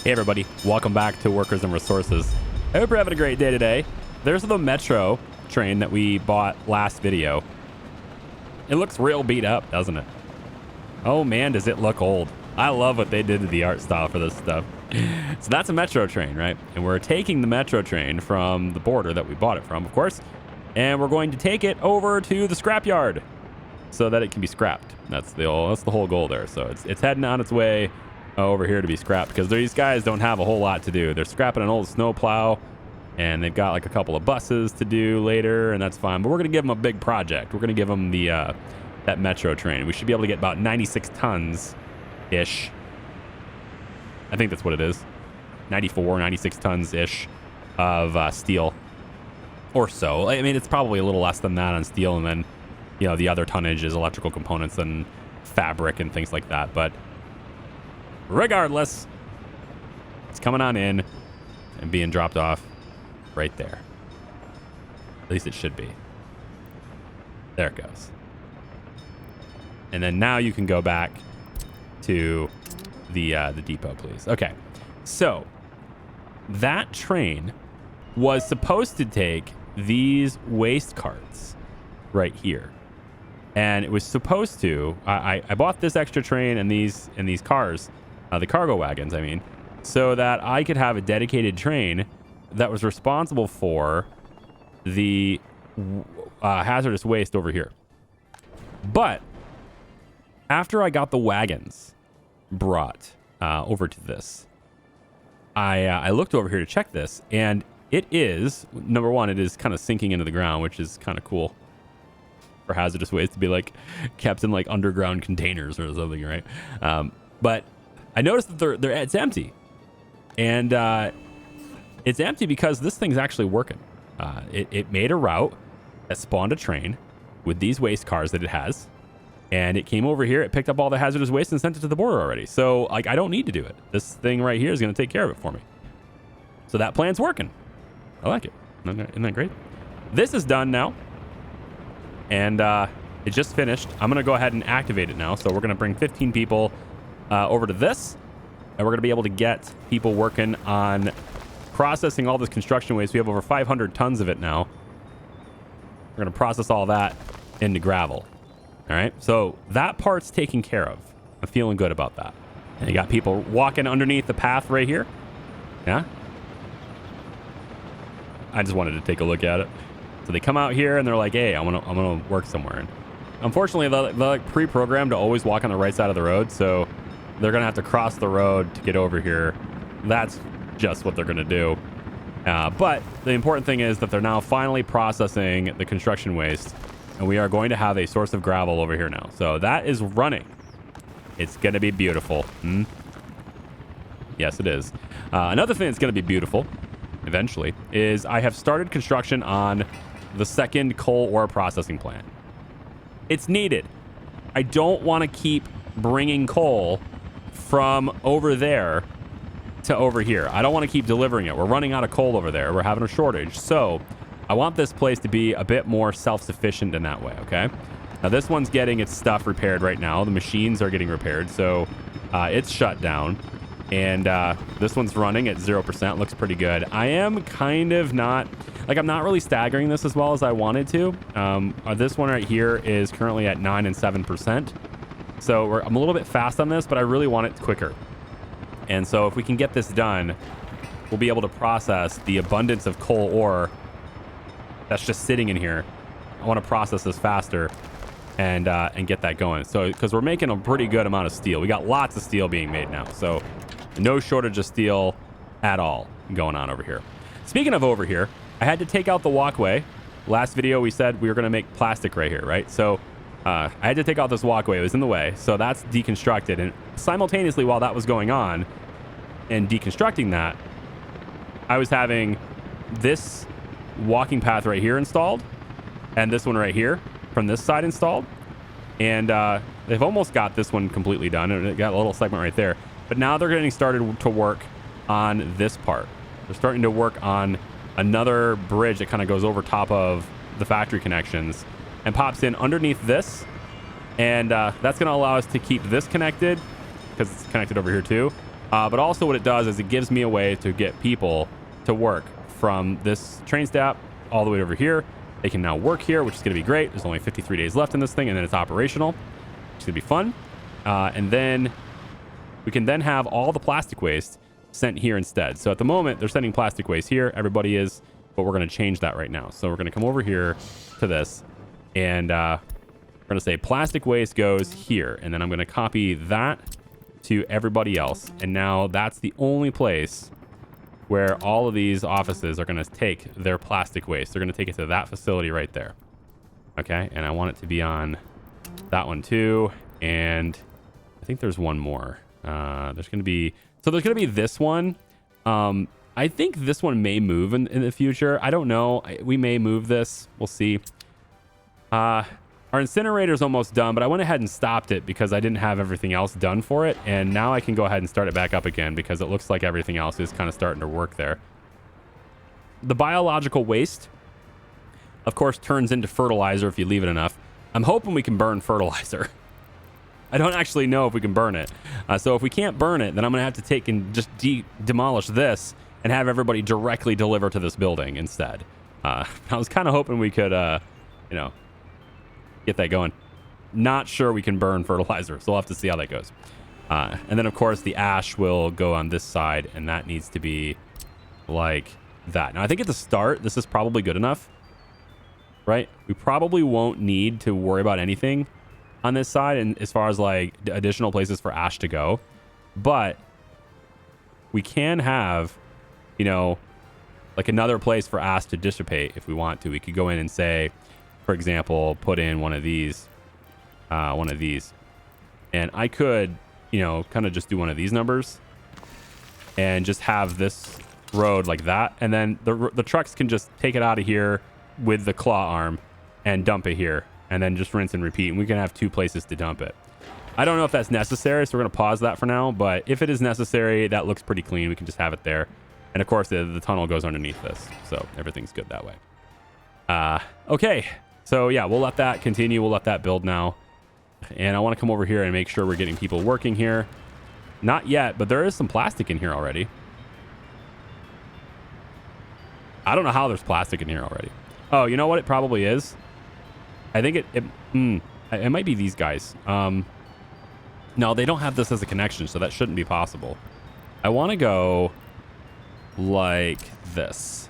Hey everybody, welcome back to Workers and Resources. I hope you're having a great day today. There's the metro train that we bought last video. It looks real beat up, doesn't it? Oh man, does it look old. I love what they did to the art style for this stuff. So that's a metro train, right? And we're taking the metro train from the border that we bought it from, of course, and we're going to take it over to the scrapyard so that it can be scrapped. That's the whole goal there. So it's heading on its way over here to be scrapped because these guys don't have a whole lot to do. They're scrapping an old snowplow and they've got like a couple of buses to do later, and that's fine. But we're going to give them a big project. We're going to give them the that metro train. We should be able to get about 96 tons ish. I think that's what it is. 94, 96 tons ish of steel or so. I mean, it's probably a little less than that on steel, and then the other tonnage is electrical components and fabric and things like that. But regardless, it's coming on in and being dropped off right there. At least it should be. There it goes. And then now you can go back to the depot, please. Okay, so that train was supposed to take these waste carts right here, and it was supposed to. I bought this extra train and these cars. The cargo wagons, I mean, so that I could have a dedicated train that was responsible for the hazardous waste over here. But after I got the wagons brought over to this, I looked over here to check this, and it is, number one, it is kind of sinking into the ground, which is kind of cool for hazardous waste to be like kept in like underground containers or something, right? But I noticed that it's empty, and it's empty because this thing's actually working. It made a route that spawned a train with these waste cars that it has, and it came over here. It picked up all the hazardous waste and sent it to the border already. So like, I don't need to do it. This thing right here is going to take care of it for me. So that plan's working. I like it. Isn't that great? This is done now, and it just finished. I'm going to go ahead and activate it now. So we're going to bring 15 people over to this, and we're going to be able to get people working on processing all this construction waste. We have over 500 tons of it now. We're going to process all that into gravel. All right, so that part's taken care of. I'm feeling good about that. And you got people walking underneath the path right here. Yeah, I just wanted to take a look at it. So they come out here and they're like, hey, I'm gonna work somewhere. And unfortunately, they're like pre-programmed to always walk on the right side of the road, so they're gonna have to cross the road to get over here. That's just what they're gonna do. But the important thing is that they're now finally processing the construction waste, and we are going to have a source of gravel over here now. So that is running. It's gonna be beautiful. Yes, it is. Another thing that's gonna be beautiful eventually is I have started construction on the second coal ore processing plant. It's needed. I don't want to keep bringing coal from over there to over here. I don't want to keep delivering it. We're running out of coal over there. We're having a shortage. So I want this place to be a bit more self-sufficient in that way, okay? Now this one's getting its stuff repaired right now. The machines are getting repaired, so it's shut down. And this one's running at 0%. Looks pretty good. I am kind of not, like, I'm not really staggering this as well as I wanted to. This one right here is currently at 9 and 7%. So I'm a little bit fast on this, but I really want it quicker. And so if we can get this done, we'll be able to process the abundance of coal ore that's just sitting in here. I want to process this faster and get that going. So because we're making a pretty good amount of steel. We got lots of steel being made now. So no shortage of steel at all going on over here. Speaking of over here, I had to take out the walkway. Last video we said we were going to make plastic right here, right? So I had to take out this walkway. It was in the way. So that's deconstructed. And simultaneously while that was going on and deconstructing that, I was having this walking path right here installed and this one right here from this side installed. And they've almost got this one completely done. And it got a little segment right there. But now they're getting started to work on this part. They're starting to work on another bridge that kind of goes over top of the factory connections and pops in underneath this. And that's going to allow us to keep this connected because it's connected over here too. But also what it does is it gives me a way to get people to work from this train stop all the way over here. They can now work here, which is going to be great. There's only 53 days left in this thing, and then it's operational. It's going to be fun. And then we can then have all the plastic waste sent here instead. So at the moment, they're sending plastic waste here. Everybody is, but we're going to change that right now. So we're going to come over here to this, and we're going to say plastic waste goes here. And then I'm going to copy that to everybody else. And now that's the only place where all of these offices are going to take their plastic waste. They're going to take it to that facility right there. Okay. And I want it to be on that one too. And I think there's one more. There's going to be this one. I think this one may move in the future. I don't know. We may move this. We'll see. Our incinerator is almost done, but I went ahead and stopped it because I didn't have everything else done for it. And now I can go ahead and start it back up again because it looks like everything else is kind of starting to work there. The biological waste, of course, turns into fertilizer if you leave it enough. I'm hoping we can burn fertilizer. I don't actually know if we can burn it. So if we can't burn it, then I'm going to have to take and just demolish this and have everybody directly deliver to this building instead. I was kind of hoping we could, get that going. Not sure we can burn fertilizer, so we'll have to see how that goes. And then, of course, the ash will go on this side, and that needs to be like that. Now, I think at the start, this is probably good enough, right? We probably won't need to worry about anything on this side, and as far as like additional places for ash to go. But we can have, like another place for ash to dissipate if we want to. We could go in and say, for example, put in one of these, and I could, kind of just do one of these numbers and just have this road like that. And then the trucks can just take it out of here with the claw arm and dump it here, and then just rinse and repeat. And we can have two places to dump it. I don't know if that's necessary, so we're going to pause that for now. But if it is necessary, that looks pretty clean. We can just have it there. And of course, the tunnel goes underneath this, so everything's good that way. Okay. So yeah, we'll let that continue. We'll let that build now. And I want to come over here and make sure we're getting people working here. Not yet, but there is some plastic in here already. I don't know how there's plastic in here already. Oh, you know what? It probably is. I think it might be these guys. No, they don't have this as a connection, so that shouldn't be possible. I want to go like this.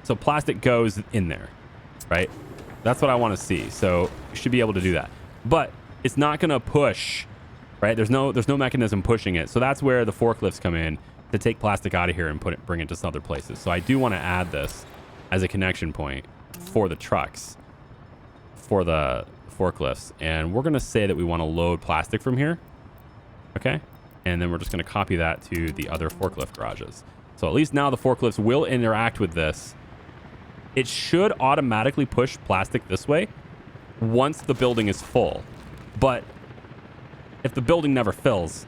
So plastic goes in there. Right? That's what I want to see. So you should be able to do that. But it's not going to push, right? There's no mechanism pushing it. So that's where the forklifts come in to take plastic out of here and bring it to some other places. So I do want to add this as a connection point for the trucks, for the forklifts. And we're going to say that we want to load plastic from here. Okay? And then we're just going to copy that to the other forklift garages. So at least now the forklifts will interact with this. It should automatically push plastic this way once the building is full. But if the building never fills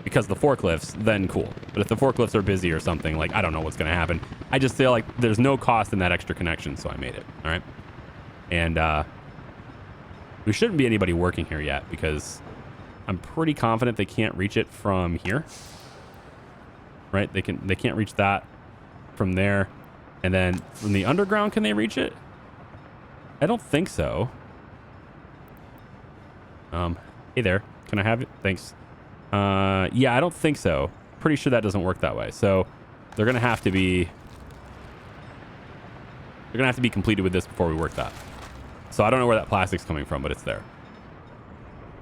because of the forklifts, then cool. But if the forklifts are busy or something, like I don't know what's going to happen. I just feel like there's no cost in that extra connection, so I made it. All right. And we shouldn't be anybody working here yet because I'm pretty confident they can't reach it from here. Right? They can't reach that from there. And then from the underground, can they reach it? I don't think so. Hey there. Can I have it? Thanks. Yeah, I don't think so. Pretty sure that doesn't work that way. So they're going to have to be completed with this before we work that. So I don't know where that plastic's coming from, but it's there.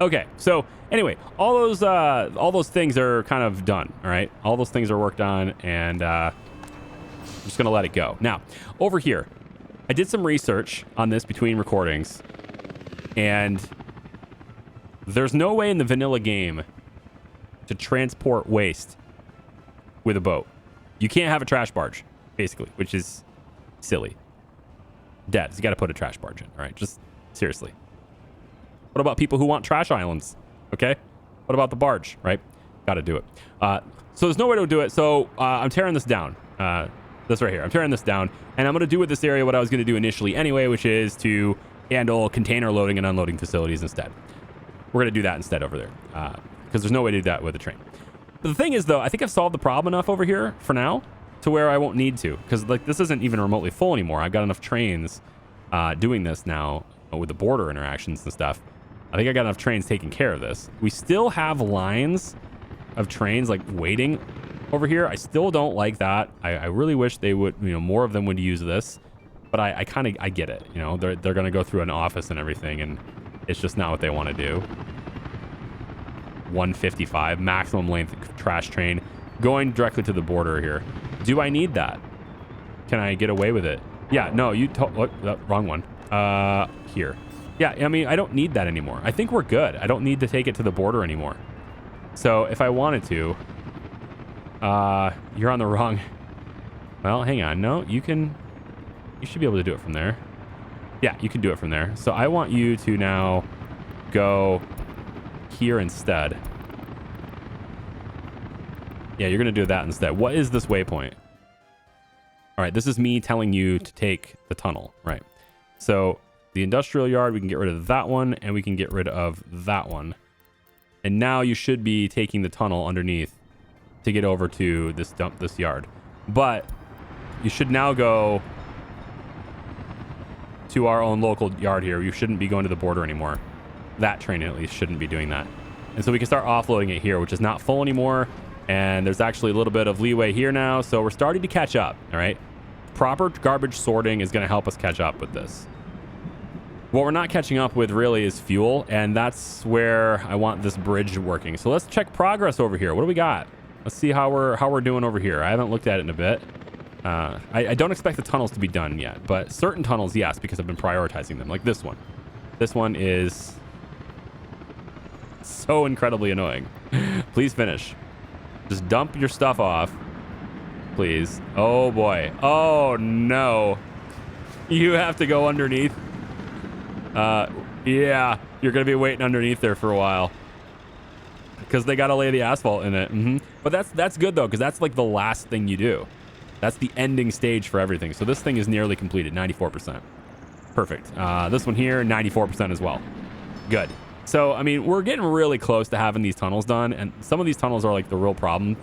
Okay. So anyway, all those things are kind of done. All right. All those things are worked on, and, I'm just going to let it go. Now, over here, I did some research on this between recordings, and there's no way in the vanilla game to transport waste with a boat. You can't have a trash barge, basically, which is silly. Devs, you got to put a trash barge in, all right? Just seriously. What about people who want trash islands, okay? What about the barge, right? Got to do it. So there's no way to do it, so I'm tearing this down. This right here. I'm tearing this down, and I'm going to do with this area what I was going to do initially anyway, which is to handle container loading and unloading facilities instead. We're going to do that instead over there because there's no way to do that with a train. But the thing is, though, I think I've solved the problem enough over here for now to where I won't need to, because like this isn't even remotely full anymore. I've got enough trains doing this now with the border interactions and stuff. I think I got enough trains taking care of this. We still have lines of trains like waiting over here. I still don't like that. I really wish they would, more of them would use this. But I get it. They're going to go through an office and everything, and it's just not what they want to do. 155 maximum length trash train going directly to the border here. Do I need that? Can I get away with it? Yeah, no, wrong one. Here. Yeah, I mean, I don't need that anymore. I think we're good. I don't need to take it to the border anymore. So if I wanted to, you're on the wrong. Well, hang on. No, you should be able to do it from there. Yeah, you can do it from there. So I want you to now go here instead. Yeah, you're going to do that instead. What is this waypoint? All right, this is me telling you to take the tunnel, right? So the industrial yard, we can get rid of that one, and we can get rid of that one. And now you should be taking the tunnel underneath to get over to this yard. But you should now go to our own local yard here. You shouldn't be going to the border anymore. That train at least shouldn't be doing that. And so we can start offloading it here, which is not full anymore. And there's actually a little bit of leeway here now. So we're starting to catch up, all right? Proper garbage sorting is going to help us catch up with this. What we're not catching up with really is fuel. And that's where I want this bridge working. So let's check progress over here. What do we got? Let's see how we're doing over here. I haven't looked at it in a bit. I don't expect the tunnels to be done yet, but certain tunnels, yes, because I've been prioritizing them, like this one. This one is so incredibly annoying. Please finish. Just dump your stuff off, please. Oh boy. Oh no. You have to go underneath. Yeah, you're gonna be waiting underneath there for a while because they gotta lay the asphalt in it. But that's good though, because that's like the last thing you do. That's the ending stage for everything. So this thing is nearly completed, 94%. Perfect. This one here, 94% as well. Good. So, I mean, we're getting really close to having these tunnels done. And some of these tunnels are like the real problems,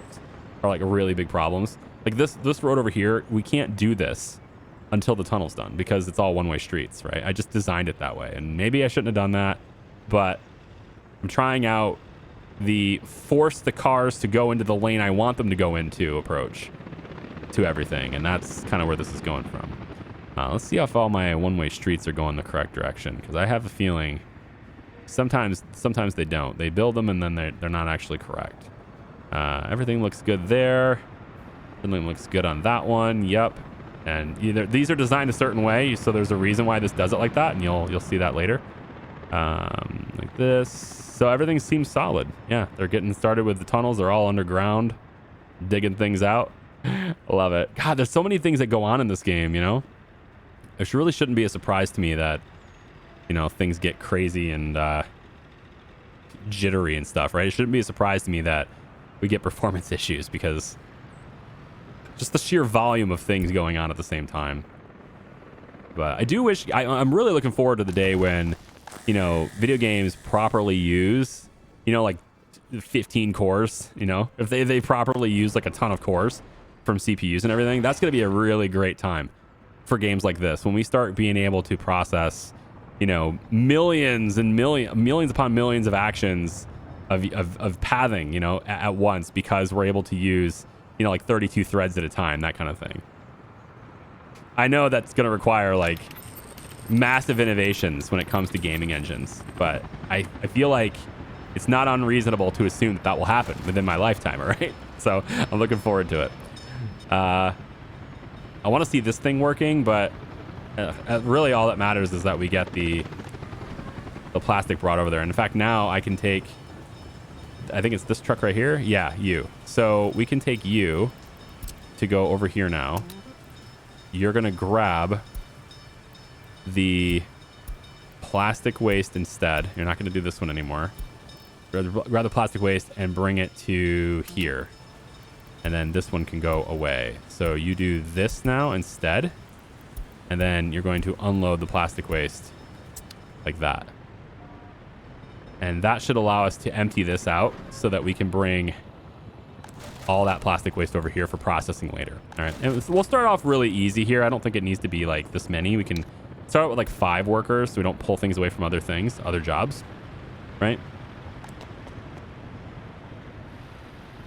are like really big problems. Like this road over here, we can't do this until the tunnel's done because it's all one-way streets, right? I just designed it that way. And maybe I shouldn't have done that, but I'm trying out the force the cars to go into the lane I want them to go into approach to everything, and that's kind of where this is going from. Let's see if all my one-way streets are going the correct direction, because I have a feeling sometimes they don't. They build them and then they're not actually correct. Everything looks good there. Everything looks good on that one. Yep. And these are designed a certain way, so there's a reason why this does it like that, and you'll see that later. Like this. So everything seems solid. Yeah, they're getting started with the tunnels. They're all underground, digging things out. Love it. God, there's so many things that go on in this game, It really shouldn't be a surprise to me that, things get crazy and jittery and stuff, right? It shouldn't be a surprise to me that we get performance issues because just the sheer volume of things going on at the same time. But I do wish, I'm really looking forward to the day when, video games properly use, like 15 cores, if they properly use like a ton of cores from CPUs and everything. That's going to be a really great time for games like this when we start being able to process millions upon millions of actions of pathing at once, because we're able to use like 32 threads at a time, that kind of thing. I know that's going to require like massive innovations when it comes to gaming engines, but I feel like it's not unreasonable to assume that will happen within my lifetime, all right? So I'm looking forward to it. I want to see this thing working, but really all that matters is that we get the plastic brought over there. And in fact, now I can take, I think it's this truck right here. Yeah, you. So we can take you to go over here now. You're going to grab the plastic waste instead. You're not going to do this one anymore. Grab the plastic waste and bring it to here. And then this one can go away. So you do this now instead. And then you're going to unload the plastic waste like that. And that should allow us to empty this out so that we can bring all that plastic waste over here for processing later. All right, and we'll start off really easy here. I don't think it needs to be like this many. We can start with like 5 workers so we don't pull things away from other things, other jobs, right?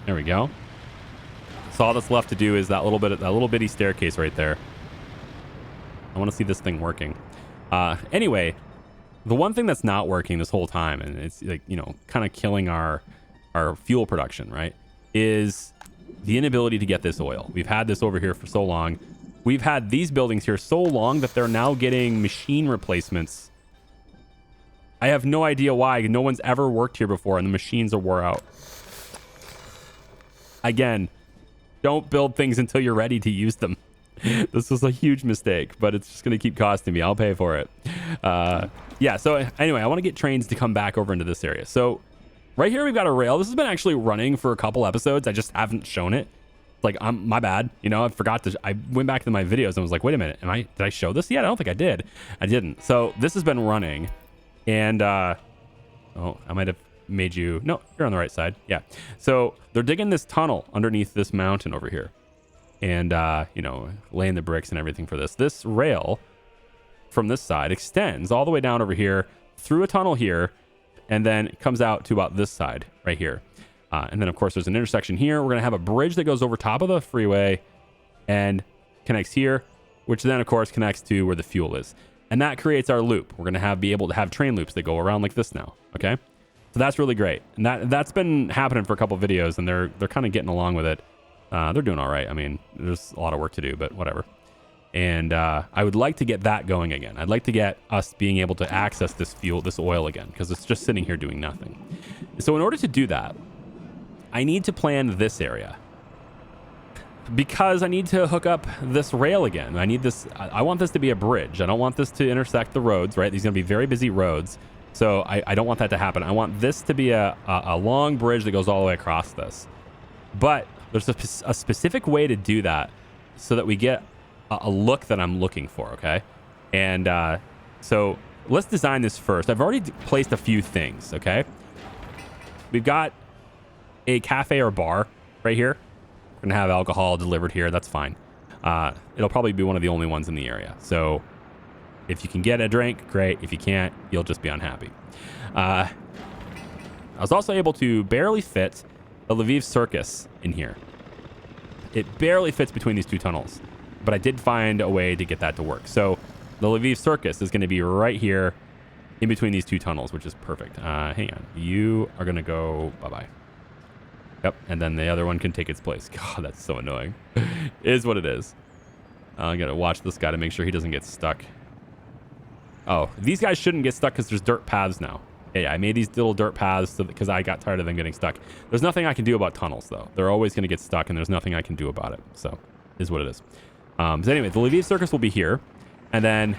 There we go. So all that's left to do is that little bitty staircase right there. I want to see this thing working. Anyway, the one thing that's not working this whole time, and it's like, you know, kind of killing our fuel production, right, is the inability to get this oil. We've had this over here for so long. We've had these buildings here so long that they're now getting machine replacements. I have no idea why. No one's ever worked here before, and the machines are wore out. Again, don't build things until you're ready to use them. This was a huge mistake, but it's just going to keep costing me. I'll pay for it. Yeah, so anyway, I want to get trains to come back over into this area. So right here, we've got a rail. This has been actually running for a couple episodes. I just haven't shown it. Like, my bad. You know, I forgot to. I went back to my videos and was like, wait a minute. Did I show this yet? I don't think I did. I didn't. So this has been running. And, oh, I might have made you. No, you're on the right side. Yeah. So they're digging this tunnel underneath this mountain over here. And, you know, laying the bricks and everything for this. This rail from this side extends all the way down over here through a tunnel here. And then it comes out to about this side right here. And then, of course, there's an intersection here. We're going to have a bridge that goes over top of the freeway and connects here, which then, of course, connects to where the fuel is. And that creates our loop. We're going to be able to have train loops that go around like this now. Okay. So that's really great. And that's been happening for a couple of videos, and they're kind of getting along with it. They're doing all right. I mean, there's a lot of work to do, but whatever. And I would like to get that going again. I'd like to get us being able to access this fuel, this oil again, because it's just sitting here doing nothing. So in order to do that, I need to plan this area because I need to hook up this rail again. I need this. I want this to be a bridge. I don't want this to intersect the roads, right? These are going to be very busy roads. So I don't want that to happen. I want this to be a long bridge that goes all the way across this. But there's a specific way to do that so that we get a look that I'm looking for, okay? And so let's design this first. I've already placed a few things, okay? We've got a cafe or bar right here. We're gonna have alcohol delivered here. That's fine. It'll probably be one of the only ones in the area. So if you can get a drink, great. If you can't, you'll just be unhappy. I was also able to barely fit a Lviv Circus in here. It barely fits between these two tunnels, but I did find a way to get that to work. So the Lviv Circus is going to be right here in between these two tunnels, which is perfect. Hang on. You are going to go bye-bye. Yep, and then the other one can take its place. God, that's so annoying. It is what it is. I got to watch this guy to make sure he doesn't get stuck. Oh, these guys shouldn't get stuck because there's dirt paths now. Yeah, I made these little dirt paths because I got tired of them getting stuck. There's nothing I can do about tunnels, though. They're always going to get stuck, and there's nothing I can do about it. So, is what it is. So anyway, the Lviv Circus will be here. And then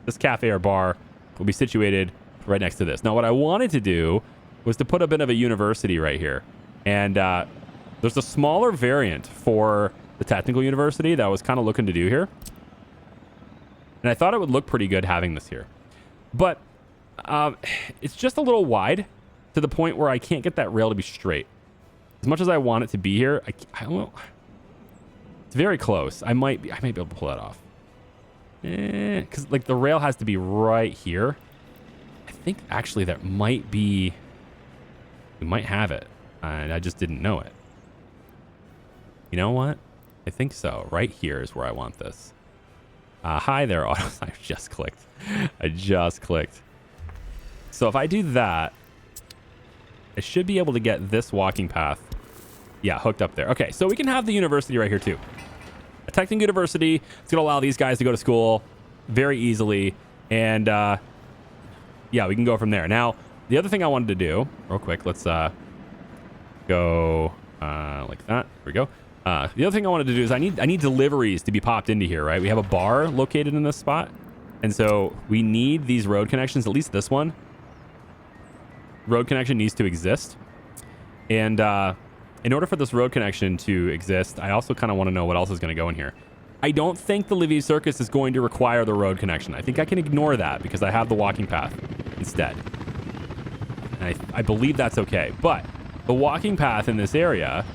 this cafe or bar will be situated right next to this. Now, what I wanted to do was to put a bit of a university right here. And there's a smaller variant for the technical university that I was kind of looking to do here. And I thought it would look pretty good having this here. But it's just a little wide to the point where I can't get that rail to be straight. As much as I want it to be here, I won't. It's very close. I might be able to pull that off. Because like the rail has to be right here. I think actually that might be. We might have it. And I just didn't know it. You know what? I think so. Right here is where I want this. Hi there, autos. I just clicked. So if I do that, I should be able to get this walking path, yeah, hooked up there. Okay, so we can have the university right here too. A technical university. It's going to allow these guys to go to school very easily. And yeah, we can go from there. Now, the other thing I wanted to do, real quick, let's go like that. There we go. The other thing I wanted to do is I need deliveries to be popped into here, right? We have a bar located in this spot. And so we need these road connections, at least this one. Road connection needs to exist. And in order for this road connection to exist, I also kind of want to know what else is going to go in here. I don't think the Lviv Circus is going to require the road connection. I think I can ignore that because I have the walking path instead. And I believe that's okay. But the walking path in this area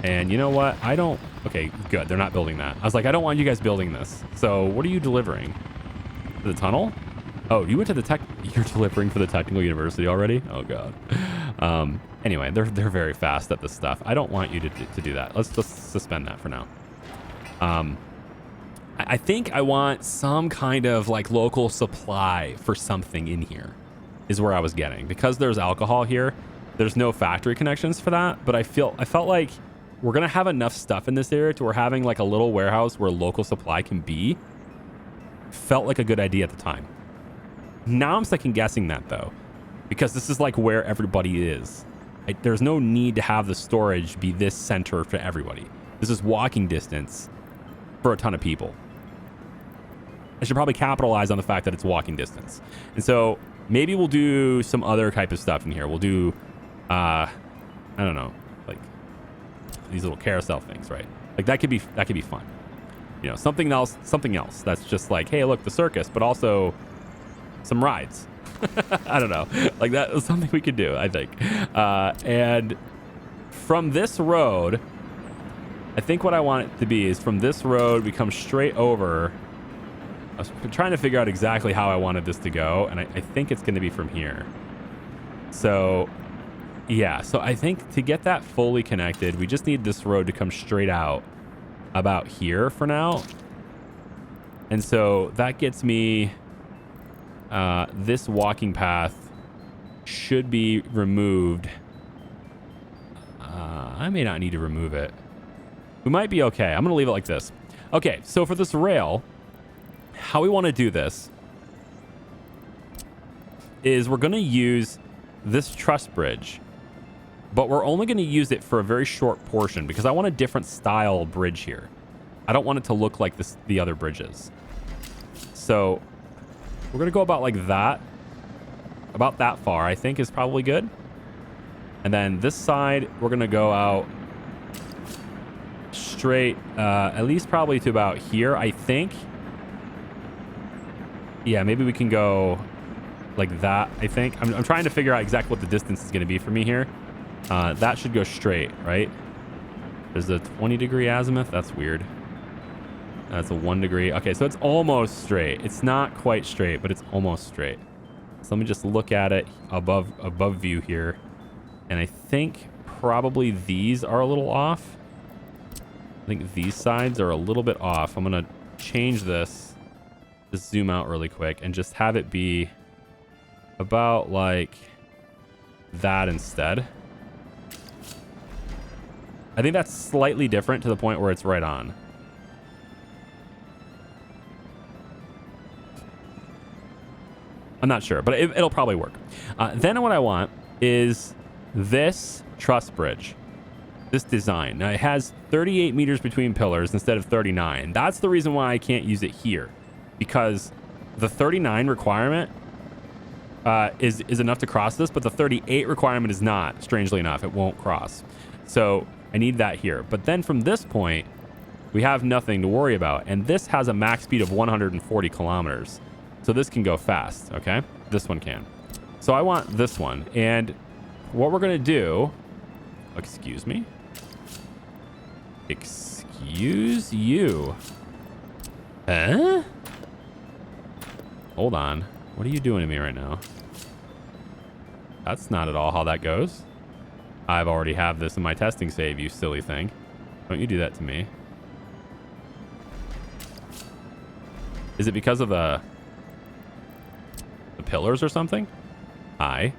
And you know what? I don't... Okay, good. They're not building that. I was like, I don't want you guys building this. So what are you delivering? To the tunnel? Oh, you went to the tech... You're delivering for the technical university already? Oh, God. Anyway, they're very fast at this stuff. I don't want you to do that. Let's just suspend that for now. I think I want some kind of like local supply for something in here is where I was getting. Because there's alcohol here, there's no factory connections for that. But I felt like we're going to have enough stuff in this area to where having like a little warehouse where local supply can be felt like a good idea at the time. Now I'm second guessing that though, because this is like where everybody is. There's no need to have the storage be this center for everybody. This is walking distance for a ton of people. I should probably capitalize on the fact that it's walking distance. And so maybe we'll do some other type of stuff in here. We'll do, I don't know, like these little carousel things, right? Like that could be fun. You know, something else that's just like, hey, look, the circus, but also some rides. I don't know. Like that was something we could do, I think. And from this road, I think what I want it to be is from this road, we come straight over. I was trying to figure out exactly how I wanted this to go, and I think it's going to be from here. So, yeah. So I think to get that fully connected, we just need this road to come straight out about here for now. And so that gets me... this walking path should be removed. I may not need to remove it. We might be okay. I'm going to leave it like this. Okay, so for this rail, how we want to do this is we're going to use this truss bridge, but we're only going to use it for a very short portion because I want a different style bridge here. I don't want it to look like the other bridges. So we're going to go about like that. About that far, I think, is probably good. And then this side, we're going to go out straight, at least probably to about here, I think. Yeah, maybe we can go like that, I think. I'm trying to figure out exactly what the distance is going to be for me here. That should go straight, right? There's a 20-degree azimuth. That's weird. That's a 1 degree. Okay, so it's almost straight. It's not quite straight, but it's almost straight. So let me just look at it above view here. And I think probably these are a little off. I think these sides are a little bit off. I'm going to change this. Just zoom out really quick and just have it be about like that instead. I think that's slightly different to the point where it's right on. I'm not sure, but it'll probably work. Then what I want is this truss bridge, this design. Now it has 38 meters between pillars instead of 39. That's the reason why I can't use it here, because the 39 requirement is enough to cross this, but the 38 requirement is not. Strangely enough, it won't cross. So I need that here. But then from this point, we have nothing to worry about. And this has a max speed of 140 kilometers. So this can go fast, okay? This one can. So I want this one. And what we're going to do... Excuse me? Excuse you. Huh? Hold on. What are you doing to me right now? That's not at all how that goes. I've already have this in my testing save, you silly thing. Don't you do that to me. Is it because of the pillars or something? I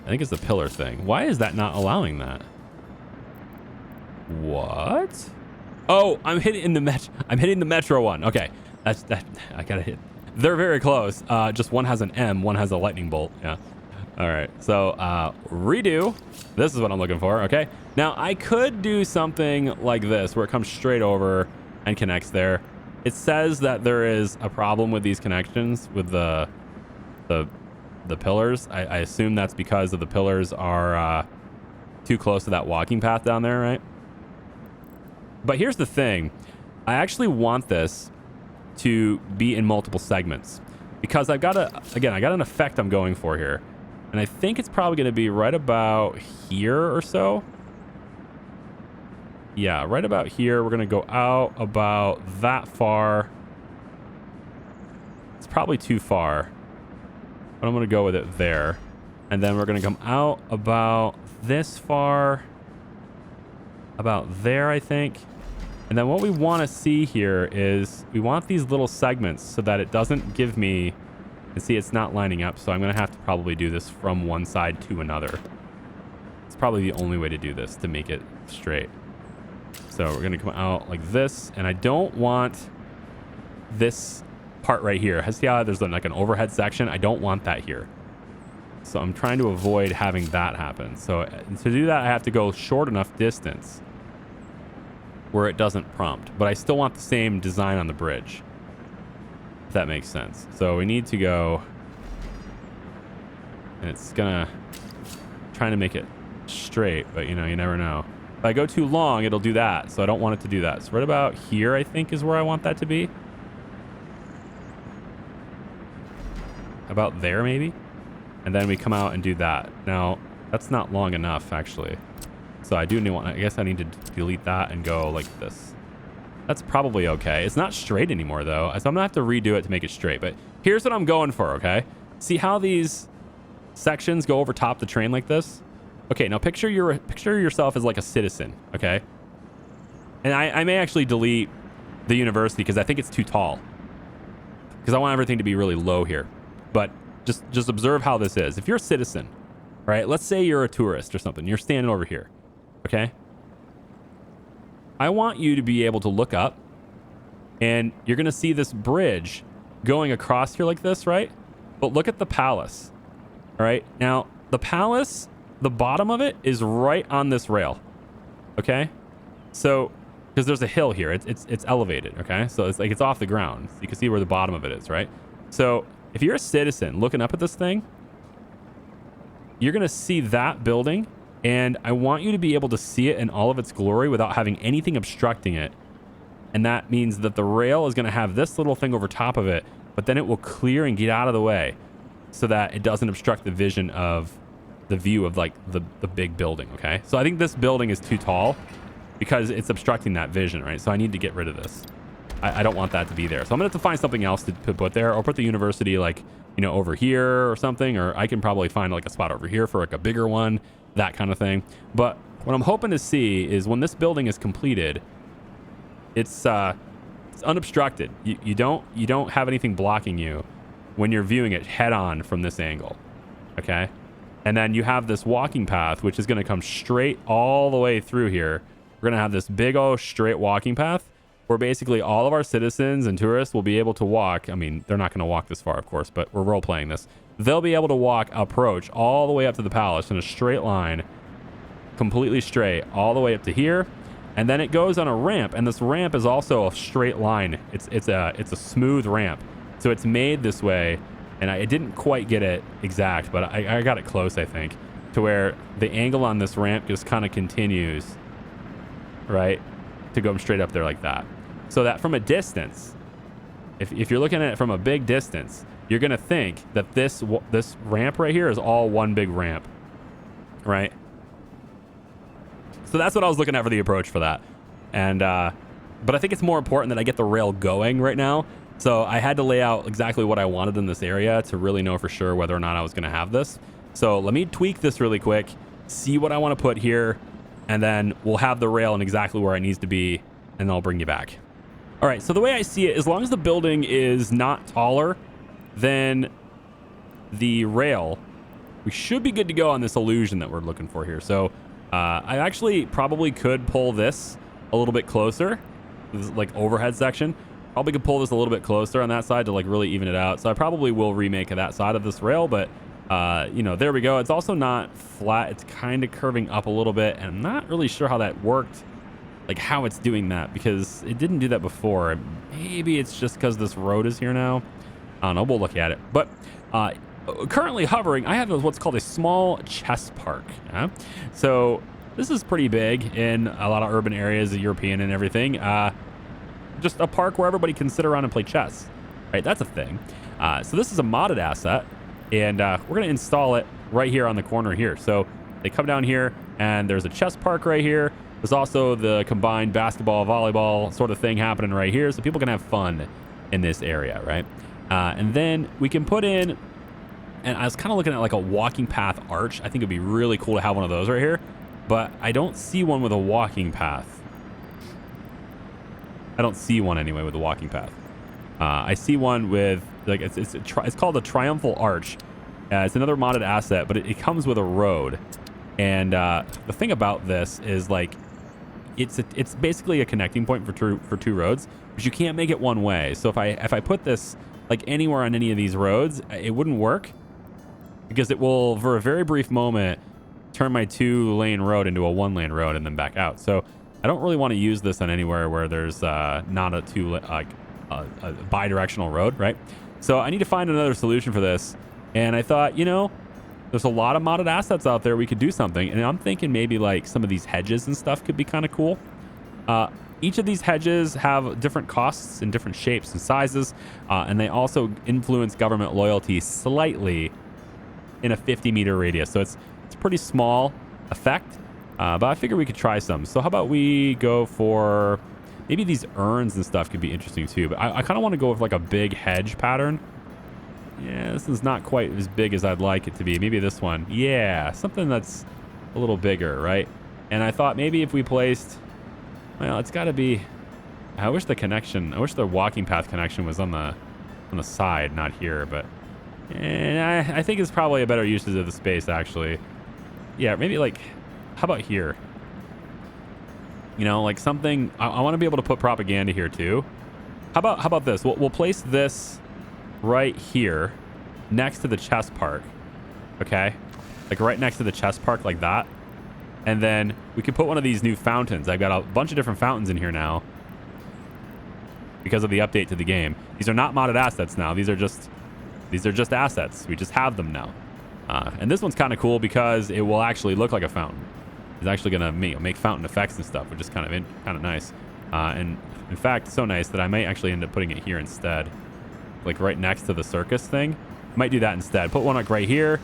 think it's the pillar thing. Why is that not allowing that? What? Oh, I'm hitting the metro one. Okay, that's that. I gotta hit. They're very close. Just one has an M, one has a lightning bolt. Yeah. All right. So redo. This is what I'm looking for. Okay. Now I could do something like this where it comes straight over and connects there. It says that there is a problem with these connections with the pillars. I assume that's because of the pillars are too close to that walking path down there, right? But here's the thing. I actually want this to be in multiple segments because I got an effect I'm going for here. And I think it's probably going to be right about here or so. Yeah, right about here. We're going to go out about that far. It's probably too far, but I'm going to go with it there. And then we're going to come out about this far, about there, I think. And then what we want to see here is we want these little segments so that it doesn't give me, and see, it's not lining up. So I'm going to have to probably do this from one side to another. It's probably the only way to do this to make it straight. So we're going to come out like this, and I don't want this part right here. See how there's like an overhead section? I don't want that here. So I'm trying to avoid having that happen. So to do that, I have to go short enough distance where it doesn't prompt, but I still want the same design on the bridge, if that makes sense. So we need to go, and it's gonna trying to make it straight, but you know, you never know. If I go too long, it'll do that. So I don't want it to do that. So right about here, I think, is where I want that to be. About there, maybe. And then we come out and do that. Now, that's not long enough, actually. So I do need one. I guess I need to delete that and go like this. That's probably okay. It's not straight anymore, though. So I'm going to have to redo it to make it straight. But here's what I'm going for, okay? See how these sections go over top the train like this? Okay, now picture yourself as like a citizen, okay? And I may actually delete the university because I think it's too tall. Because I want everything to be really low here. But just observe how this is. If you're a citizen, right? Let's say you're a tourist or something. You're standing over here, okay? I want you to be able to look up, and you're going to see this bridge going across here like this, right? But look at the palace, all right? Now, the palace, the bottom of it is right on this rail, okay? So, because there's a hill here. It's elevated, okay? So it's like it's off the ground. So you can see where the bottom of it is, right? So if you're a citizen looking up at this thing, you're going to see that building, and I want you to be able to see it in all of its glory without having anything obstructing it. And that means that the rail is going to have this little thing over top of it, but then it will clear and get out of the way so that it doesn't obstruct the vision of the view of like the big building, okay? So I think this building is too tall because it's obstructing that vision, right? So I need to get rid of this. I don't want that to be there. So I'm going to have to find something else to put there, or put the university like, you know, over here or something, or I can probably find like a spot over here for like a bigger one, that kind of thing. But what I'm hoping to see is when this building is completed, it's unobstructed. You don't have anything blocking you when you're viewing it head on from this angle, okay? And then you have this walking path, which is going to come straight all the way through here. We're going to have this big old straight walking path where basically all of our citizens and tourists will be able to walk. I mean, they're not going to walk this far, of course, but we're role playing this. They'll be able to approach all the way up to the palace in a straight line, completely straight, all the way up to here. And then it goes on a ramp, and this ramp is also a straight line. It's a smooth ramp. So it's made this way, and I didn't quite get it exact, but I got it close, I think, to where the angle on this ramp just kind of continues, right, to go straight up there like that. So that from a distance, if you're looking at it from a big distance, you're going to think that this ramp right here is all one big ramp, right? So that's what I was looking at for the approach for that. And but I think it's more important that I get the rail going right now. So I had to lay out exactly what I wanted in this area to really know for sure whether or not I was going to have this. So let me tweak this really quick, see what I want to put here, and then we'll have the rail in exactly where it needs to be, and I'll bring you back. All right, so the way I see it, as long as the building is not taller than the rail, we should be good to go on this illusion that we're looking for here. So I actually probably could pull this a little bit closer, this like overhead section. Probably could pull this a little bit closer on that side to like really even it out. So I probably will remake that side of this rail, but you know, there we go. It's also not flat. It's kind of curving up a little bit, and I'm not really sure how that worked, like how it's doing that, because it didn't do that before. Maybe it's just because this road is here now. I don't know. We'll look at it. But currently hovering, I have what's called a small chess park. Yeah? So this is pretty big in a lot of urban areas, European and everything. Just a park where everybody can sit around and play chess, right? That's a thing. So this is a modded asset, and we're going to install it right here on the corner here. So they come down here, and there's a chess park right here. There's also the combined basketball, volleyball sort of thing happening right here, so people can have fun in this area, right? And then we can put in, and I was kind of looking at like a walking path arch. I think it'd be really cool to have one of those right here, but I don't see one with a walking path. I don't see one anyway with a walking path. I see one with like it's called a triumphal arch. It's another modded asset, but it comes with a road. And the thing about this is like it's basically a connecting point for two roads, but you can't make it one way. So if I put this like anywhere on any of these roads, it wouldn't work because it will, for a very brief moment, turn my 2-lane road into a 1-lane road and then back out. So I don't really want to use this on anywhere where there's not a bi-directional road, right? So I need to find another solution for this. And I thought, you know, there's a lot of modded assets out there. We could do something. And I'm thinking maybe like some of these hedges and stuff could be kind of cool. Each of these hedges have different costs and different shapes and sizes. And they also influence government loyalty slightly in a 50-meter radius. So it's a pretty small effect. But I figured we could try some. So how about we go for maybe these urns and stuff could be interesting too. But I kind of want to go with like a big hedge pattern. Yeah, this is not quite as big as I'd like it to be. Maybe this one. Yeah, something that's a little bigger, right? And I thought maybe if we placed, well, it's got to be, I wish the walking path connection was on the side, not here, but I think it's probably a better usage of the space, actually. Yeah, maybe like, how about here? You know, like something, I want to be able to put propaganda here too. How about this? We'll place this right here next to the chess park. Okay, like right next to the chess park, like that. And then we could put one of these new fountains. I've got a bunch of different fountains in here now because of the update to the game. These are not modded assets now. These are just assets. We just have them now. And this one's kind of cool because it will actually look like a fountain. It's actually gonna make fountain effects and stuff, which is kind of nice. And in fact, so nice that I might actually end up putting it here instead, like right next to the circus thing. Might do that instead. Put one like right here.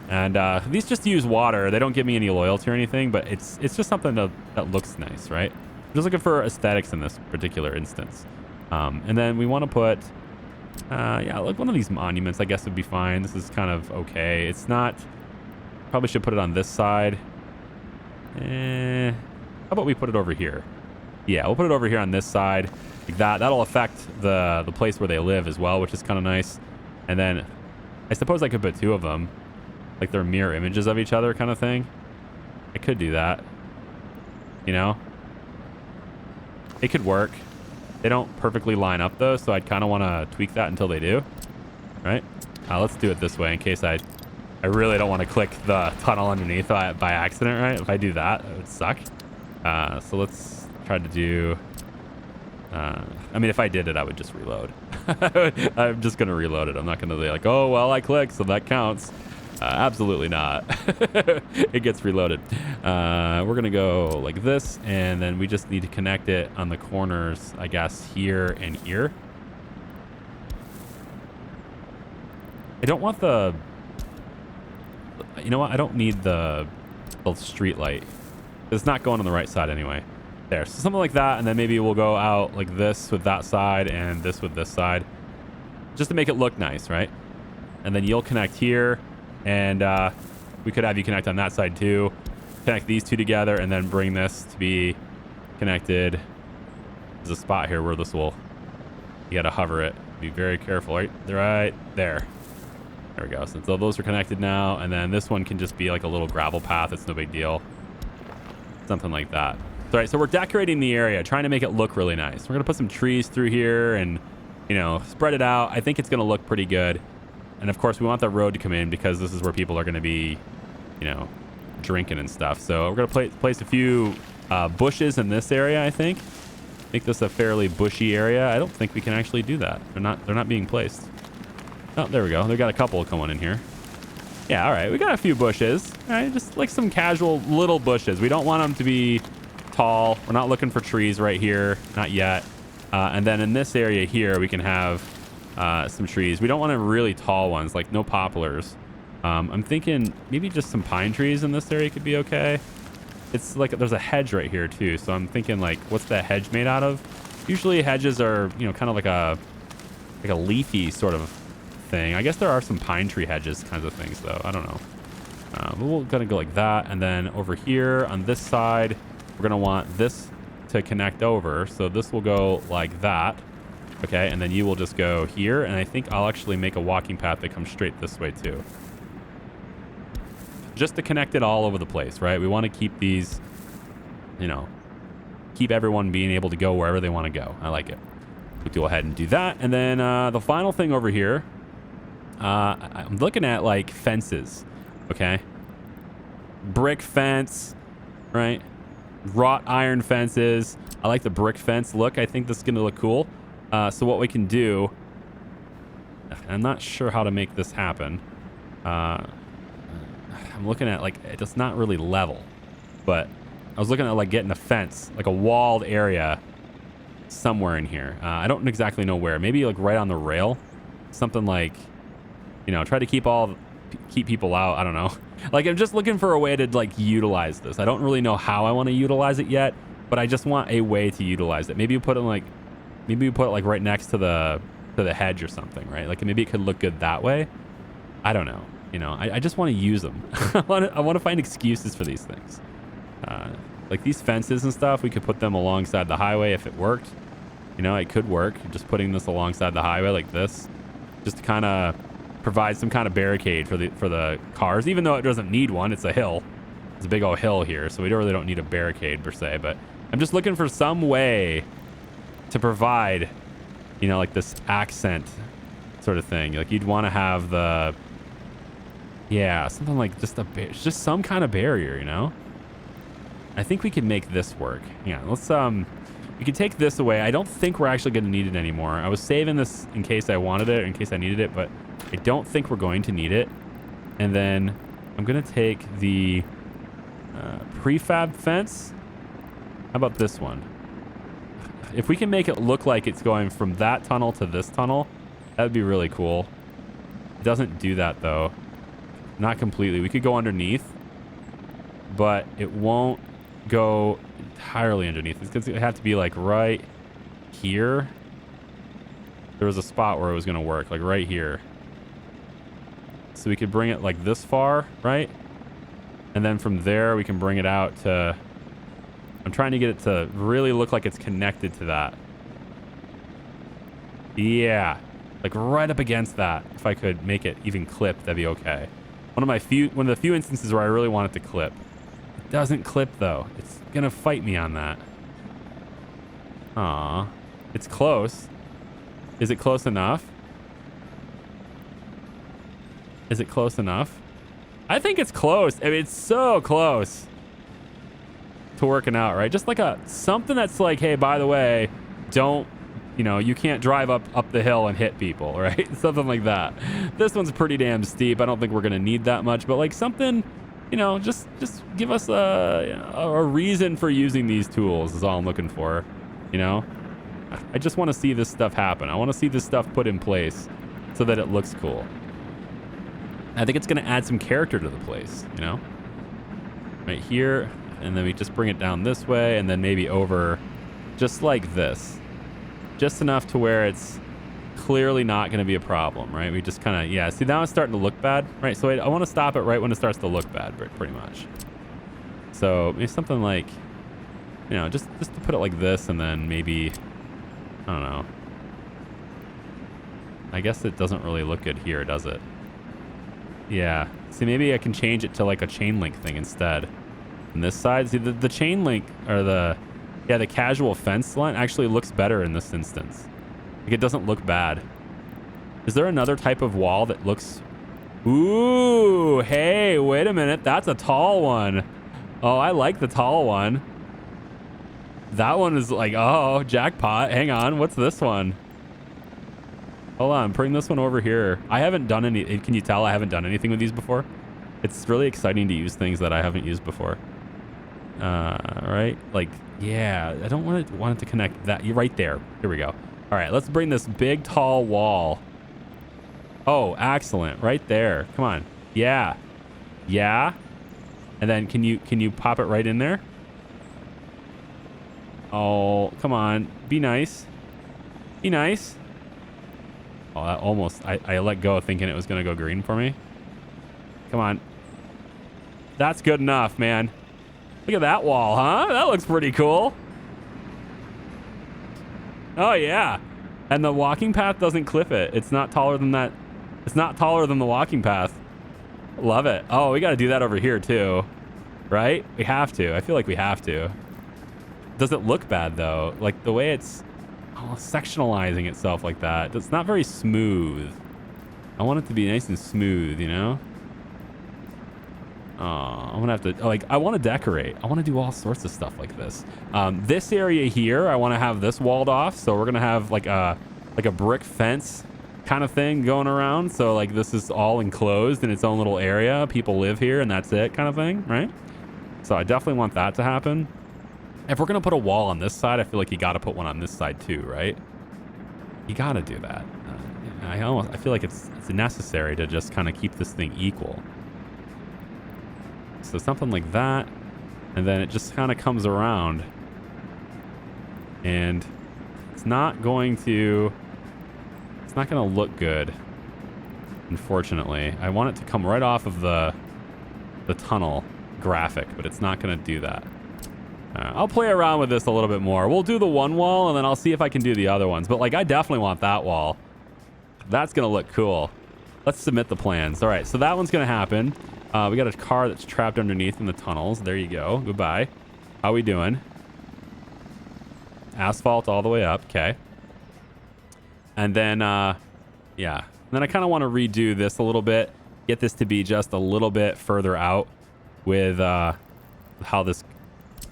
And these just use water. They don't give me any loyalty or anything, but it's just something that looks nice, right? I'm just looking for aesthetics in this particular instance. And then we want to put, yeah, like one of these monuments, I guess would be fine. This is kind of okay. It's not, probably should put it on this side. How about we put it over here? Yeah, we'll put it over here on this side, like that. That'll affect the place where they live as well, which is kind of nice. And then I suppose I could put two of them, like they're mirror images of each other kind of thing. I could do that. You know? It could work. They don't perfectly line up though, so I'd kind of want to tweak that until they do. Right? Let's do it this way in case I really don't want to click the tunnel underneath by accident, right? If I do that, it would suck. So let's try to do... I mean, if I did it, I would just reload. I'm just going to reload it. I'm not going to be like, oh, well, I clicked, so that counts. Absolutely not. It gets reloaded. We're going to go like this, and then we just need to connect it on the corners, I guess, here and here. I don't want the... You know what? I don't need the street light. It's not going on the right side anyway. There, so something like that, and then maybe we'll go out like this with that side and this with this side, just to make it look nice, right? And then you'll connect here, and we could have you connect on that side too. Connect these two together, and then bring this to be connected. There's a spot here where this will, you gotta hover it. Be very careful, right there. There we go. So those are connected now, and then this one can just be like a little gravel path. It's no big deal. Something like that. All right, so we're decorating the area, trying to make it look really nice. We're gonna put some trees through here and, you know, spread it out. I think it's gonna look pretty good. And of course we want the road to come in because this is where people are gonna be, you know, drinking and stuff. So we're gonna place a few bushes in this area, I think. Make this a fairly bushy area. I don't think we can actually do that. They're not being placed. Oh, there we go. They got a couple coming in here. Yeah, all right, we got a few bushes. All right, just like some casual little bushes. We don't want them to be tall. We're not looking for trees right here, not yet. And then in this area here, we can have some trees. We don't want really tall ones, like no poplars. I'm thinking maybe just some pine trees in this area could be okay. it's like there's a hedge right here too. So I'm thinking like, what's that hedge made out of? Usually hedges are, you know, kind of like a leafy sort of thing. I guess there are some pine tree hedges kinds of things though. I don't know. But we're gonna go like that, and then over here on this side, we're gonna want this to connect over. So this will go like that. Okay, and then you will just go here, and I think I'll actually make a walking path that comes straight this way too. Just to connect it all over the place, right? We want to keep these, you know, keep everyone being able to go wherever they want to go. I like it. We'll go ahead and do that. And then the final thing over here, I'm looking at like fences, okay? Brick fence, right? Wrought iron fences. I like the brick fence look. I think this is going to look cool. So what we can do, I'm not sure how to make this happen. I'm looking at like, it's not really level, but I was looking at like getting a fence, like a walled area somewhere in here. I don't exactly know where. Maybe like right on the rail, something like, you know, try to keep people out. I don't know. Like I'm just looking for a way to like utilize this. I don't really know how I want to utilize it yet, but I just want a way to utilize it. Maybe you put it like, right next to the hedge or something, right? Like maybe it could look good that way. I don't know. You know, I just want to use them. I want to find excuses for these things. Like these fences and stuff, we could put them alongside the highway if it worked. You know, it could work. Just putting this alongside the highway like this, just to kind of provide some kind of barricade for the cars, even though it doesn't need one. It's a hill. It's a big old hill here, so we really don't need a barricade per se. But I'm just looking for some way to provide, you know, like this accent sort of thing. Like you'd want to have the, yeah, something like just some kind of barrier, you know? I think we can make this work. Yeah, let's, we can take this away. I don't think we're actually going to need it anymore. I was saving this in case I wanted it, or in case I needed it, but I don't think we're going to need it. And then I'm going to take the prefab fence. How about this one? If we can make it look like it's going from that tunnel to this tunnel, that would be really cool. It doesn't do that though. Not completely. We could go underneath, but it won't go entirely underneath. It's going to have to be like right here. There was a spot where it was going to work, like right here. So we could bring it like this far, right? And then from there, we can bring it out to... I'm trying to get it to really look like it's connected to that. Yeah. Like right up against that. If I could make it even clip, that'd be okay. One of the few instances where I really want it to clip. It doesn't clip though. It's gonna fight me on that. Aw. It's close. Is it close enough? Is it close enough? I think it's close. I mean, it's so close to working out, right? Just like something that's like, hey, by the way, don't, you know, you can't drive up the hill and hit people, right? Something like that. This one's pretty damn steep. I don't think we're gonna need that much, but like something, you know, just give us a reason for using these tools is all I'm looking for. You know, I just want to see this stuff happen. I want to see this stuff put in place so that it looks cool. I think it's gonna add some character to the place, you know, right here. And then we just bring it down this way, and then maybe over just like this. Just enough to where it's clearly not going to be a problem, right? We just kind of, yeah. See, now it's starting to look bad, right? So I want to stop it right when it starts to look bad, pretty much. So maybe something like, you know, just to put it like this, and then maybe, I don't know. I guess it doesn't really look good here, does it? Yeah. See, maybe I can change it to like a chain link thing instead. On this side, see the chain link, or the casual fence line actually looks better in this instance. Like it doesn't look bad. Is there another type of wall that looks... Ooh, hey, wait a minute. That's a tall one. Oh, I like the tall one. That one is like, oh, jackpot. Hang on, what's this one? Hold on, bring this one over here. I haven't done any... Can you tell I haven't done anything with these before? It's really exciting to use things that I haven't used before. Right? Like, yeah, I don't want it to connect that. You're right there. Here we go. All right, let's bring this big, tall wall. Oh, excellent. Right there. Come on. Yeah. Yeah. And then can you pop it right in there? Oh, come on. Be nice. Be nice. Oh, that almost... I let go thinking it was going to go green for me. Come on. That's good enough, man. Look at that wall, huh? That looks pretty cool. Oh, yeah. And the walking path doesn't cliff it. It's not taller than that. It's not taller than the walking path. Love it. Oh, we got to do that over here, too. Right? We have to. I feel like we have to. Doesn't look bad, though. Like, the way it's sectionalizing itself like that. It's not very smooth. I want it to be nice and smooth, you know? I'm gonna have to, like, I want to decorate. I want to do all sorts of stuff like this. This area here, I want to have this walled off. So we're gonna have like a brick fence kind of thing going around. So like this is all enclosed in its own little area. People live here and that's it, kind of thing, right? So I definitely want that to happen. If we're gonna put a wall on this side, I feel like you got to put one on this side too, right? You got to do that. I feel like it's necessary to just kind of keep this thing equal. So something like that, and then it just kind of comes around, and it's not going to look good, unfortunately. I want it to come right off of the tunnel graphic, but it's not going to do that. I'll play around with this a little bit more. We'll do the one wall, and then I'll see if I can do the other ones. But like, I definitely want that wall. That's going to look cool. Let's submit the plans. All right, so that one's going to happen. We got a car that's trapped underneath in the tunnels. There you go. Goodbye. How we doing? Asphalt all the way up. Okay. And then, yeah. And then I kind of want to redo this a little bit. Get this to be just a little bit further out with how this,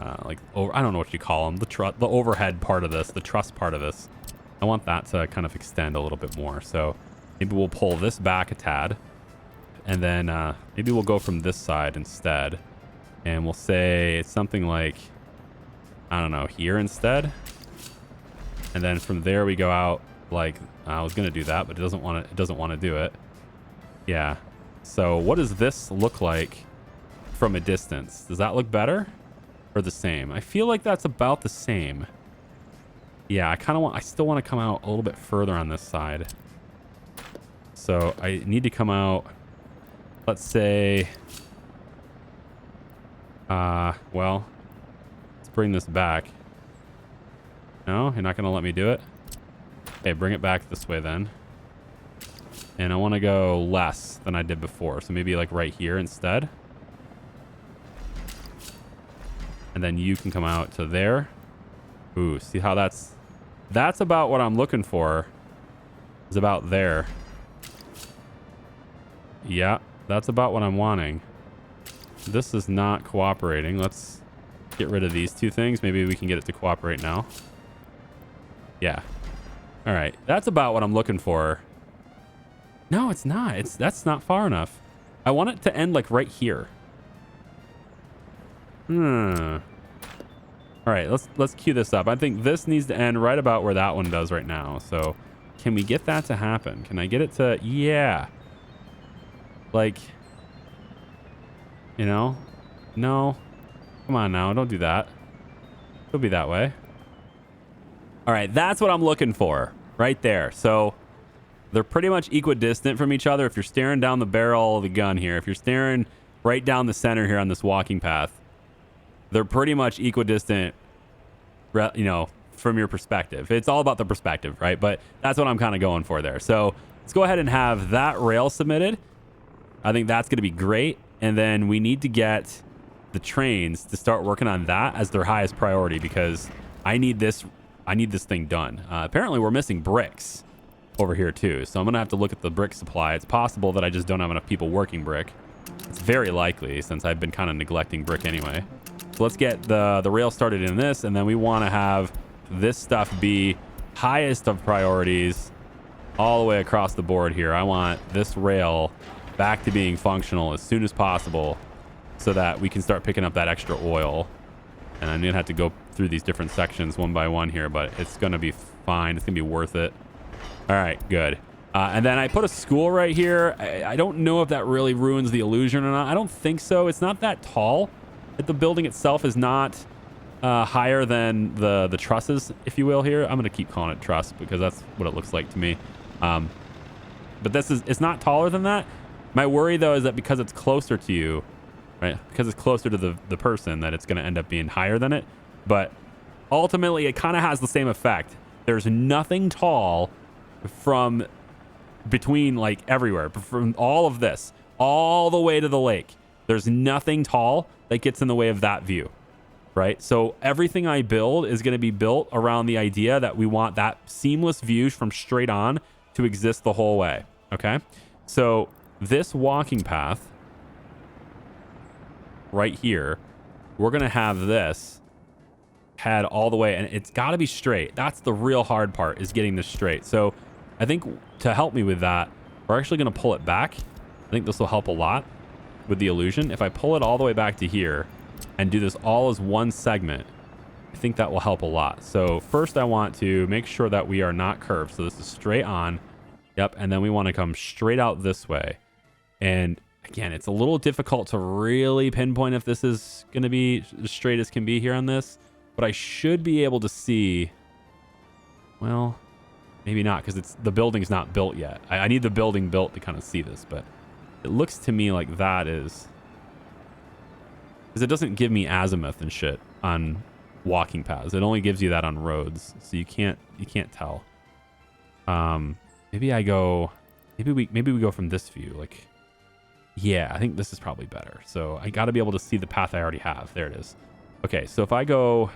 I don't know what you call them. The overhead part of this, the truss part of this. I want that to kind of extend a little bit more. So maybe we'll pull this back a tad. And then maybe we'll go from this side instead. And we'll say it's something like, I don't know, here instead. And then from there we go out like, I was going to do that, but it doesn't want to do it. Yeah. So what does this look like from a distance? Does that look better or the same? I feel like that's about the same. Yeah, I still want to come out a little bit further on this side. So I need to come out, let's say, well, let's bring this back. No, you're not going to let me do it? Okay, bring it back this way then. And I want to go less than I did before. So maybe like right here instead. And then you can come out to there. Ooh, see how that's about what I'm looking for. Is about there. Yeah, that's about what I'm wanting. This is not cooperating. Let's get rid of these two things. Maybe we can get it to cooperate now. Yeah. All right. That's about what I'm looking for. No, it's not. That's not far enough. I want it to end like right here. All right, let's cue this up. I think this needs to end right about where that one does right now. So can we get that to happen? Can I get it to, yeah. Like, you know, no, come on now. Don't do that. It'll be that way. All right. That's what I'm looking for right there. So they're pretty much equidistant from each other. If you're staring down the barrel of the gun here, if you're staring right down the center here on this walking path, they're pretty much equidistant, you know, from your perspective. It's all about the perspective, right? But that's what I'm kind of going for there. So let's go ahead and have that rail submitted. I think that's going to be great. And then we need to get the trains to start working on that as their highest priority, because I need this thing done. Apparently we're missing bricks over here too. So I'm going to have to look at the brick supply. It's possible that I just don't have enough people working brick. It's very likely, since I've been kind of neglecting brick anyway. So let's get the rail started in this, and then we want to have this stuff be highest of priorities all the way across the board here. I want this rail back to being functional as soon as possible so that we can start picking up that extra oil. And I'm going to have to go through these different sections one by one here, but it's going to be fine. It's going to be worth it. All right, good. And then I put a school right here. I don't know if that really ruins the illusion or not. I don't think so. It's not that tall. The building itself is not higher than the trusses, if you will, here. I'm going to keep calling it truss because that's what it looks like to me. But it's not taller than that. My worry, though, is that because it's closer to you, right? Because it's closer to the person, that it's going to end up being higher than it. But ultimately, it kind of has the same effect. There's nothing tall from between, like, everywhere. From all of this, all the way to the lake. There's nothing tall that gets in the way of that view, right? So everything I build is going to be built around the idea that we want that seamless view from straight on to exist the whole way, okay? So this walking path right here, we're going to have this head all the way, and it's got to be straight. That's the real hard part, is getting this straight. So I think to help me with that, we're actually going to pull it back. I think this will help a lot with the illusion. If I pull it all the way back to here and do this all as one segment, I think that will help a lot. So first I want to make sure that we are not curved. So this is straight on. Yep. And then we want to come straight out this way. And again, it's a little difficult to really pinpoint if this is going to be as straight as can be here on this, but I should be able to see, well, maybe not, because the building's not built yet. I need the building built to kind of see this, but it looks to me like that is, because it doesn't give me azimuth and shit on walking paths. It only gives you that on roads, so you can't tell. Maybe we go from this view. Like, yeah, I think this is probably better. So I got to be able to see the path I already have. There it is. Okay, so if I go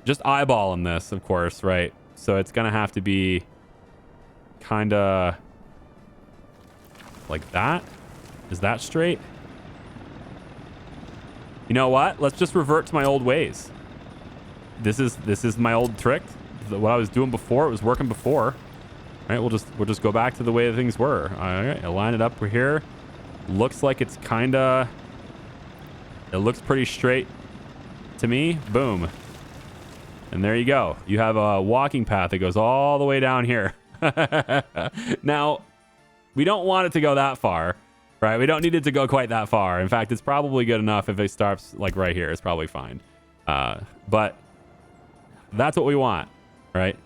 just eyeballing this, of course, right? So it's gonna have to be kind of like that. Is that straight? You know what? Let's just revert to my old ways. This is my old trick. What I was doing before, it was working before. All right, we'll just go back to the way things were. All right, I'll line it up here. Looks like it's it looks pretty straight to me. Boom. And there you go. You have a walking path that goes all the way down here. Now, we don't want it to go that far, right? We don't need it to go quite that far. In fact, it's probably good enough if it starts like right here. It's probably fine. But that's what we want, right?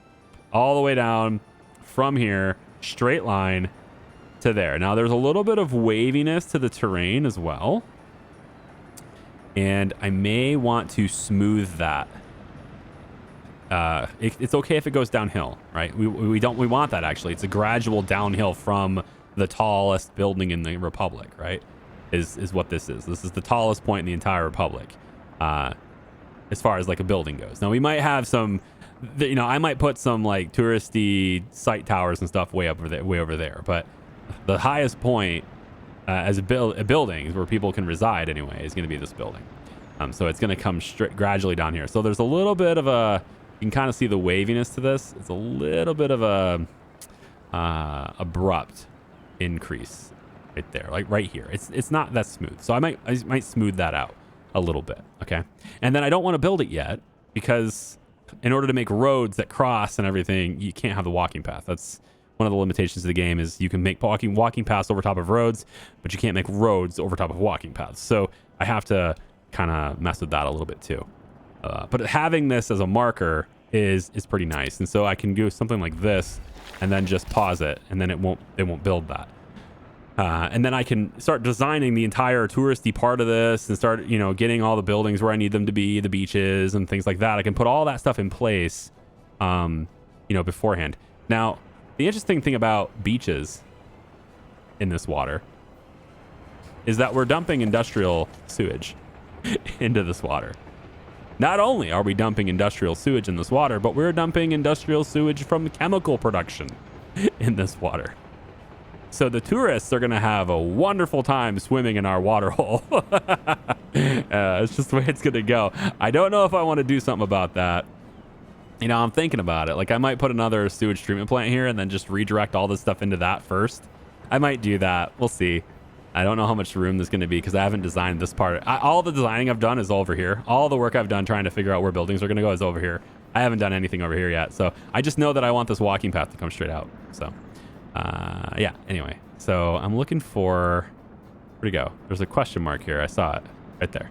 All the way down from here, straight line to there. Now, there's a little bit of waviness to the terrain as well. And I may want to smooth that. It's okay if it goes downhill, right? We want that, actually. It's a gradual downhill from the tallest building in the Republic, right? Is what this is. This is the tallest point in the entire Republic, as far as like a building goes. Now we might have some, I might put some like touristy sight towers and stuff way over there. But the highest point as a building where people can reside anyway is going to be this building. So it's going to come gradually down here. So there's a little bit of you can kind of see the waviness to this. It's a little bit of abrupt increase right there, like right here. It's not that smooth. So I might smooth that out a little bit. Okay. And then I don't want to build it yet because in order to make roads that cross and everything, you can't have the walking path. That's one of the limitations of the game, is you can make walking paths over top of roads, but you can't make roads over top of walking paths. So I have to kind of mess with that a little bit too. But having this as a marker is pretty nice. And so I can do something like this and then just pause it, and then it won't build that. And then I can start designing the entire touristy part of this and start, getting all the buildings where I need them to be, the beaches and things like that. I can put all that stuff in place, beforehand. Now, the interesting thing about beaches in this water is that we're dumping industrial sewage into this water. Not only are we dumping industrial sewage in this water, but we're dumping industrial sewage from chemical production in this water. So the tourists are going to have a wonderful time swimming in our water hole. It's just the way it's going to go. I don't know if I want to do something about that. I'm thinking about it. Like, I might put another sewage treatment plant here and then just redirect all this stuff into that first. I might do that. We'll see. I don't know how much room there's going to be because I haven't designed this part. All the designing I've done is over here. All the work I've done trying to figure out where buildings are going to go is over here. I haven't done anything over here yet. So I just know that I want this walking path to come straight out. So, yeah, anyway. So I'm looking for, where'd it go? There's a question mark here. I saw it right there.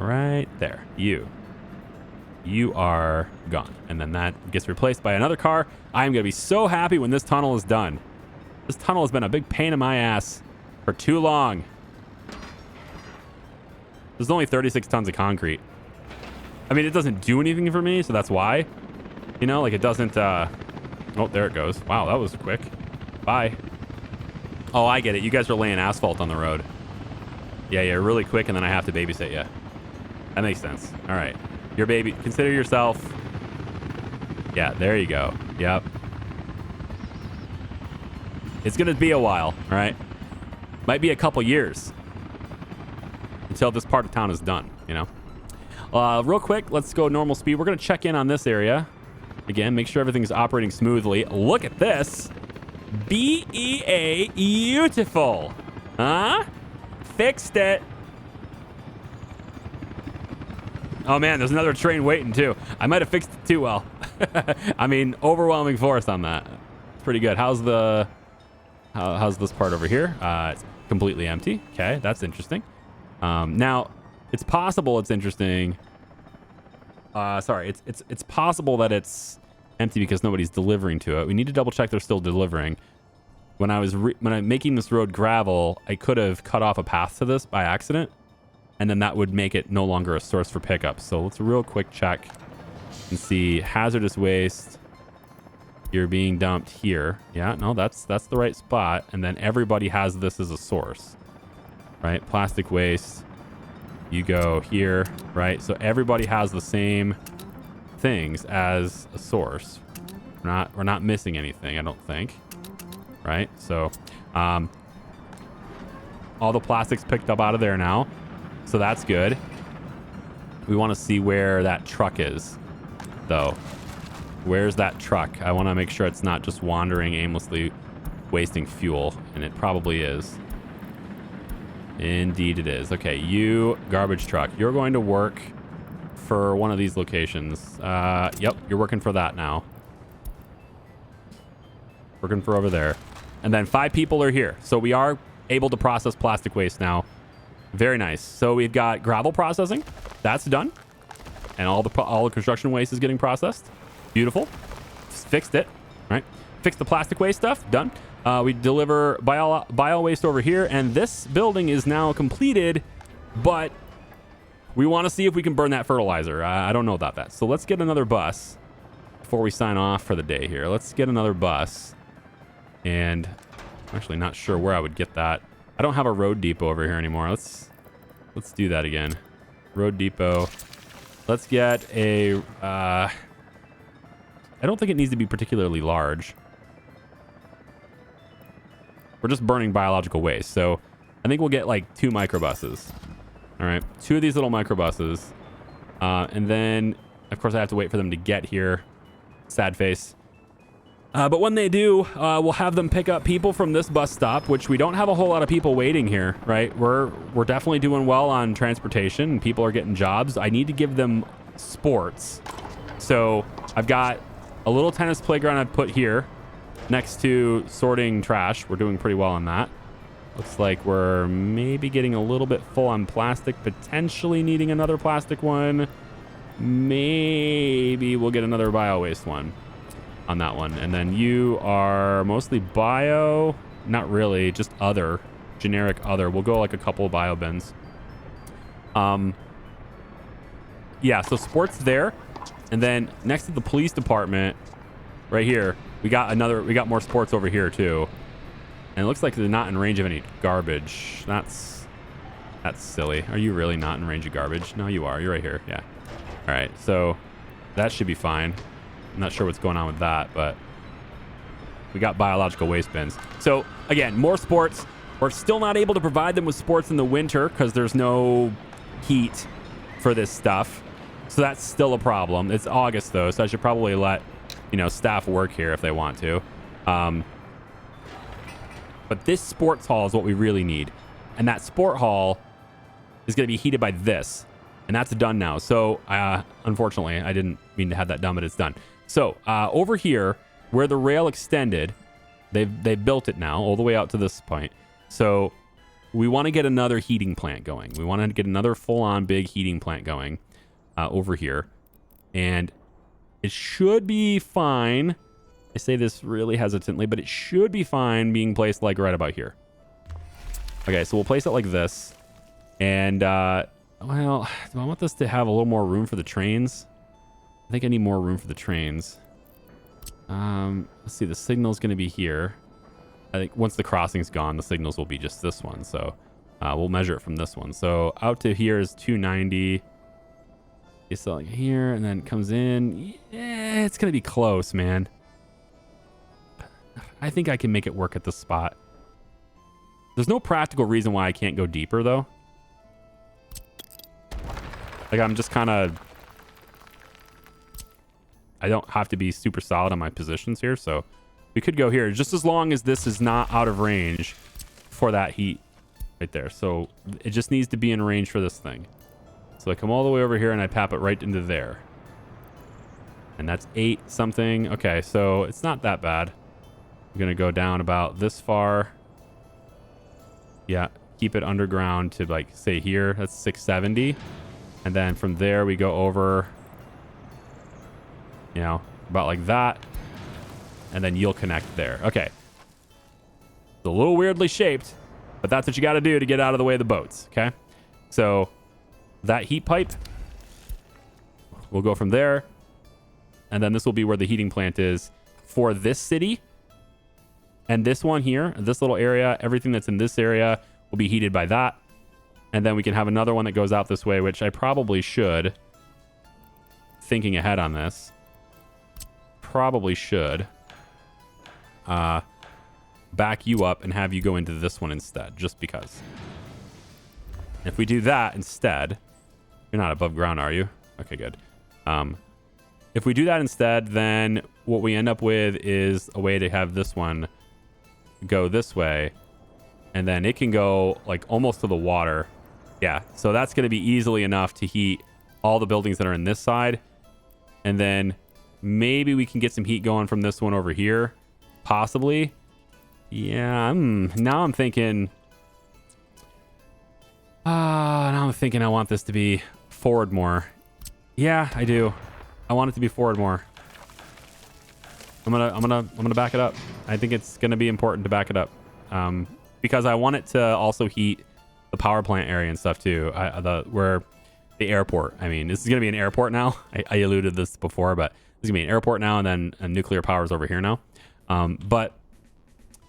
Right there. You are gone. And then that gets replaced by another car. I'm going to be so happy when this tunnel is done. This tunnel has been a big pain in my ass for too long. There's only 36 tons of concrete. I mean, it doesn't do anything for me, so that's why. You know, like it doesn't... Oh, there it goes. Wow, that was quick. Bye. Oh, I get it. You guys are laying asphalt on the road. Yeah, really quick, and then I have to babysit you. That makes sense. All right. Your baby. Consider yourself... Yeah, there you go. Yep. It's going to be a while, all right? Might be a couple years until this part of town is done, you know? Real quick, let's go normal speed. We're going to check in on this area. Again, make sure everything's operating smoothly. Look at this. BEA beautiful. Huh? Fixed it. Oh, man, there's another train waiting, too. I might have fixed it too well. I mean, overwhelming force on that. It's pretty good. How's this part over here? It's completely empty. Okay, that's interesting. Now, it's possible it's interesting. Sorry, it's possible that it's empty because nobody's delivering to it. We need to double check they're still delivering. When I'm making this road gravel, I could have cut off a path to this by accident, and then that would make it no longer a source for pickup. So let's real quick check and see hazardous waste. You're being dumped here. Yeah, no, that's the right spot. And then everybody has this as a source, right? Plastic waste. You go here, right? So everybody has the same things as a source. We're not missing anything, I don't think. Right? So all the plastic's picked up out of there now. So that's good. We want to see where that truck is, though. Where's that truck? I want to make sure it's not just wandering aimlessly, wasting fuel. And it probably is. Indeed it is. Okay, you garbage truck. You're going to work for one of these locations. Yep, you're working for that now. Working for over there. And then 5 people are here. So we are able to process plastic waste now. Very nice. So we've got gravel processing. That's done. And all the construction waste is getting processed. Beautiful. Just fixed it. Right? Fixed the plastic waste stuff. Done. We deliver bio waste over here. And this building is now completed. But we want to see if we can burn that fertilizer. I don't know about that. So let's get another bus before we sign off for the day here. Let's get another bus. And I'm actually not sure where I would get that. I don't have a road depot over here anymore. Let's do that again. Road depot. Let's get a... I don't think it needs to be particularly large. We're just burning biological waste. So I think we'll get like 2 microbuses. All right. 2 of these little microbuses. And then, of course, I have to wait for them to get here. Sad face. But when they do, we'll have them pick up people from this bus stop, which we don't have a whole lot of people waiting here, right? We're definitely doing well on transportation, and people are getting jobs. I need to give them sports. So I've got a little tennis playground I've put here next to sorting trash. We're doing pretty well on that. Looks like we're maybe getting a little bit full on plastic, potentially needing another plastic one. Maybe we'll get another bio waste one on that one. And then you are mostly bio, not really, just other, generic other. We'll go like a couple of bio bins. Yeah, so sports there. And then next to the police department, right here, we got more sports over here too. And it looks like they're not in range of any garbage. That's silly. Are you really not in range of garbage? No, you are. You're right here. Yeah. All right. So that should be fine. I'm not sure what's going on with that, but we got biological waste bins. So again, more sports. We're still not able to provide them with sports in the winter because there's no heat for this stuff. So that's still a problem. It's August though, so I should probably let, staff work here if they want to. But this sports hall is what we really need. And that sport hall is going to be heated by this. And that's done now. So unfortunately, I didn't mean to have that done, but it's done. So over here, where the rail extended, they built it now all the way out to this point. So we want to get another heating plant going. We want to get another full-on big heating plant going over here. And it should be fine. I say this really hesitantly, but it should be fine being placed like right about here. Okay, so we'll place it like this. And, well, do I want this to have a little more room for the trains? I think I need more room for the trains. Let's see, the signal's going to be here. I think once the crossing's gone, the signals will be just this one. So we'll measure it from this one. So out to here is 290. It's like here, and then it comes in. Yeah, it's going to be close, man. I think I can make it work at this spot. There's no practical reason why I can't go deeper, though. Like, I'm just kind of... I don't have to be super solid on my positions here, so we could go here just as long as this is not out of range for that heat right there. So it just needs to be in range for this thing. So I come all the way over here and I pap it right into there. And that's 8 something. Okay, so it's not that bad. I'm going to go down about this far. Yeah, keep it underground to, like, say here. That's 670. And then from there we go over, you know, about like that. And then you'll connect there. Okay. It's a little weirdly shaped, but that's what you got to do to get out of the way of the boats. Okay. So that heat pipe will go from there. And then this will be where the heating plant is for this city. And this one here, this little area, everything that's in this area will be heated by that. And then we can have another one that goes out this way, which I probably should, thinking ahead on this, probably should back you up and have you go into this one instead, just because. If we do that instead, you're not above ground, are you? Okay, good. If we do that instead, then what we end up with is a way to have this one go this way, and then it can go like almost to the water. Yeah, so that's going to be easily enough to heat all the buildings that are in this side. And then maybe we can get some heat going from this one over here. Possibly. Yeah, now I'm thinking... now I'm thinking I want this to be forward more. Yeah, I do. I want it to be forward more. I'm gonna back it up. I think it's gonna be important to back it up. Because I want it to also heat the power plant area and stuff too. Where the airport. I mean, this is gonna be an airport now. I alluded this before, but this is gonna be an airport now, and then nuclear power is over here now. But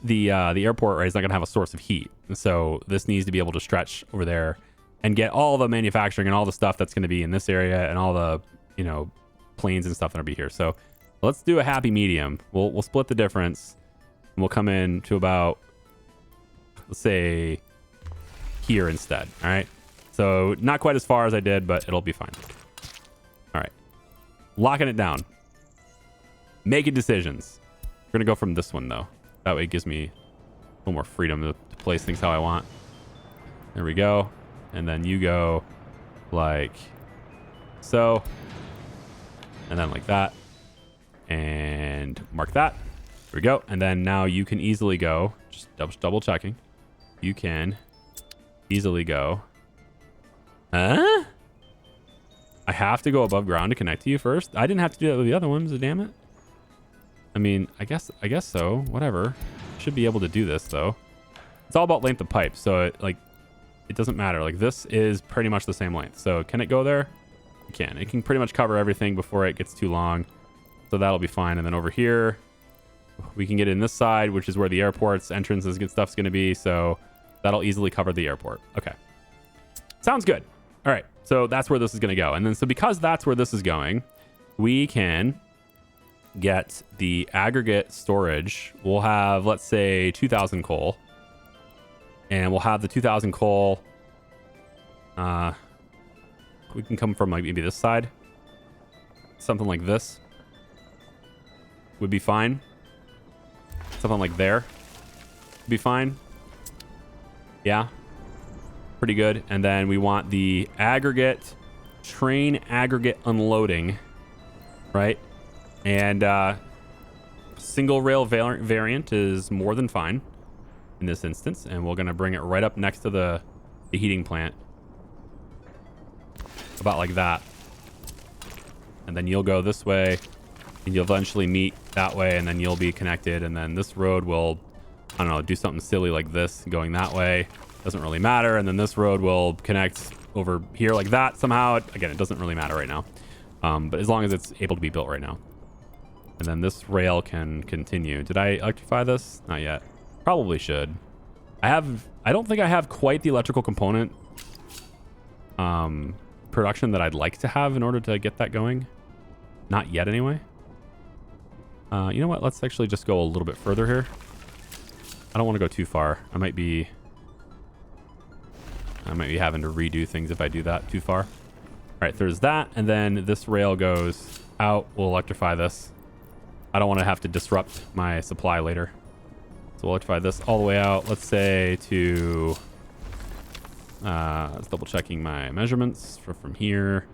the airport, right, is not gonna have a source of heat, so this needs to be able to stretch over there and get all the manufacturing and all the stuff that's gonna be in this area and all the, you know, planes and stuff that'll be here. So let's do a happy medium. We'll split the difference, and we'll come in to about, let's say, here instead. All right, so not quite as far as I did, but it'll be fine. All right, locking it down, making decisions. We're gonna go from this one though. That way it gives me a little more freedom to place things how I want. There we go. And then you go like so, and then like that, and mark that. There we go. And then now you can easily go, just double checking, you can easily go, huh? I have to go above ground to connect to you first? I didn't have to do that with the other ones, damn it. I mean, I guess so. Whatever. Should be able to do this though. It's all about length of pipe, so it doesn't matter. Like, this is pretty much the same length. So can it go there? It can. It can pretty much cover everything before it gets too long. So that'll be fine. And then over here, we can get in this side, which is where the airport's entrances and stuff's going to be. So that'll easily cover the airport. Okay. Sounds good. All right. So that's where this is going to go. And then, so because that's where this is going, we can get the aggregate storage. We'll have, let's say, 2,000 coal. And we'll have the 2,000 coal. We can come from like maybe this side. Something like this would be fine. Something like there would be fine. Yeah. Pretty good. And then we want the aggregate train aggregate unloading, right? And single rail variant is more than fine in this instance. And we're going to bring it right up next to the heating plant. About like that. And then you'll go this way. And you'll eventually meet that way. And then you'll be connected. And then this road will, I don't know, do something silly like this going that way. Doesn't really matter. And then this road will connect over here like that somehow. Again, it doesn't really matter right now. But as long as it's able to be built right now. And then this rail can continue. Did I electrify this? Not yet. Probably should. I don't think I have quite the electrical component production that I'd like to have in order to get that going. Not yet anyway. You know what? Let's actually just go a little bit further here. I don't want to go too far. I might be having to redo things if I do that too far. All right, there's that. And then this rail goes out. We'll electrify this. I don't want to have to disrupt my supply later. So we'll electrify this all the way out. Let's say to... let's double checking my measurements from here.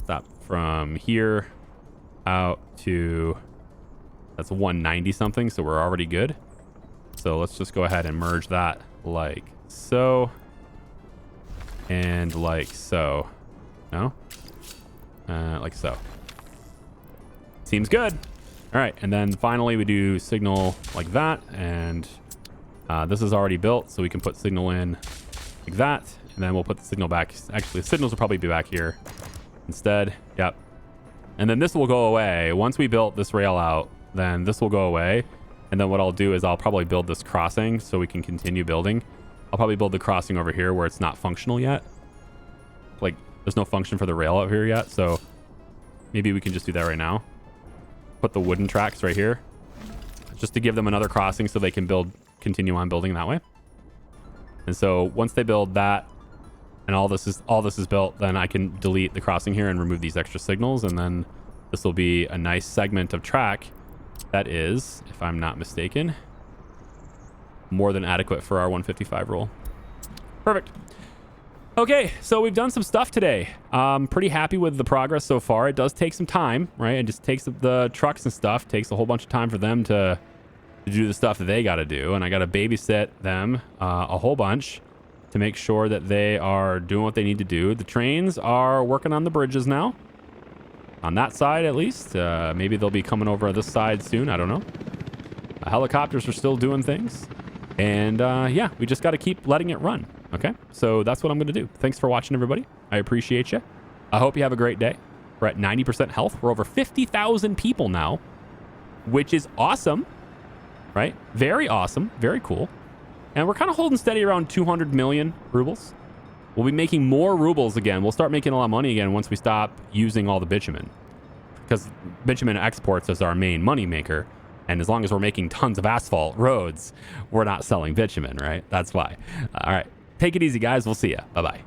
Stop from here out to... That's 190 something, so we're already good. So let's just go ahead and merge that like so. And like so. No? Like so. Seems good. All right, and then finally we do signal like that, and this is already built, so we can put signal in like that, and then we'll put the signal back. Actually, the signals will probably be back here instead. Yep. And then this will go away. Once we built this rail out, then this will go away, and then what I'll do is I'll probably build this crossing so we can continue building. I'll probably build the crossing over here where it's not functional yet. Like, there's no function for the rail out here yet, so maybe we can just do that right now. Put the wooden tracks right here just to give them another crossing so they can continue on building that way. And so once they build that and all this is built, then I can delete the crossing here and remove these extra signals, and then this will be a nice segment of track that is, if I'm not mistaken, more than adequate for our 155 roll. Perfect. Okay, so we've done some stuff today. Pretty happy with the progress so far. It does take some time, right? It just takes the trucks and stuff. Takes a whole bunch of time for them to do the stuff that they got to do. And I got to babysit them a whole bunch to make sure that they are doing what they need to do. The trains are working on the bridges now. On that side, at least. Maybe they'll be coming over this side soon. I don't know. Helicopters are still doing things. And yeah, we just got to keep letting it run. Okay, so that's what I'm going to do. Thanks for watching, everybody. I appreciate you. I hope you have a great day. We're at 90% health. We're over 50,000 people now, which is awesome, right? Very awesome. Very cool. And we're kind of holding steady around 200 million rubles. We'll be making more rubles again. We'll start making a lot of money again once we stop using all the bitumen, because bitumen exports is our main money maker. And as long as we're making tons of asphalt roads, we're not selling bitumen, right? That's why. All right. Take it easy, guys. We'll see ya. Bye-bye.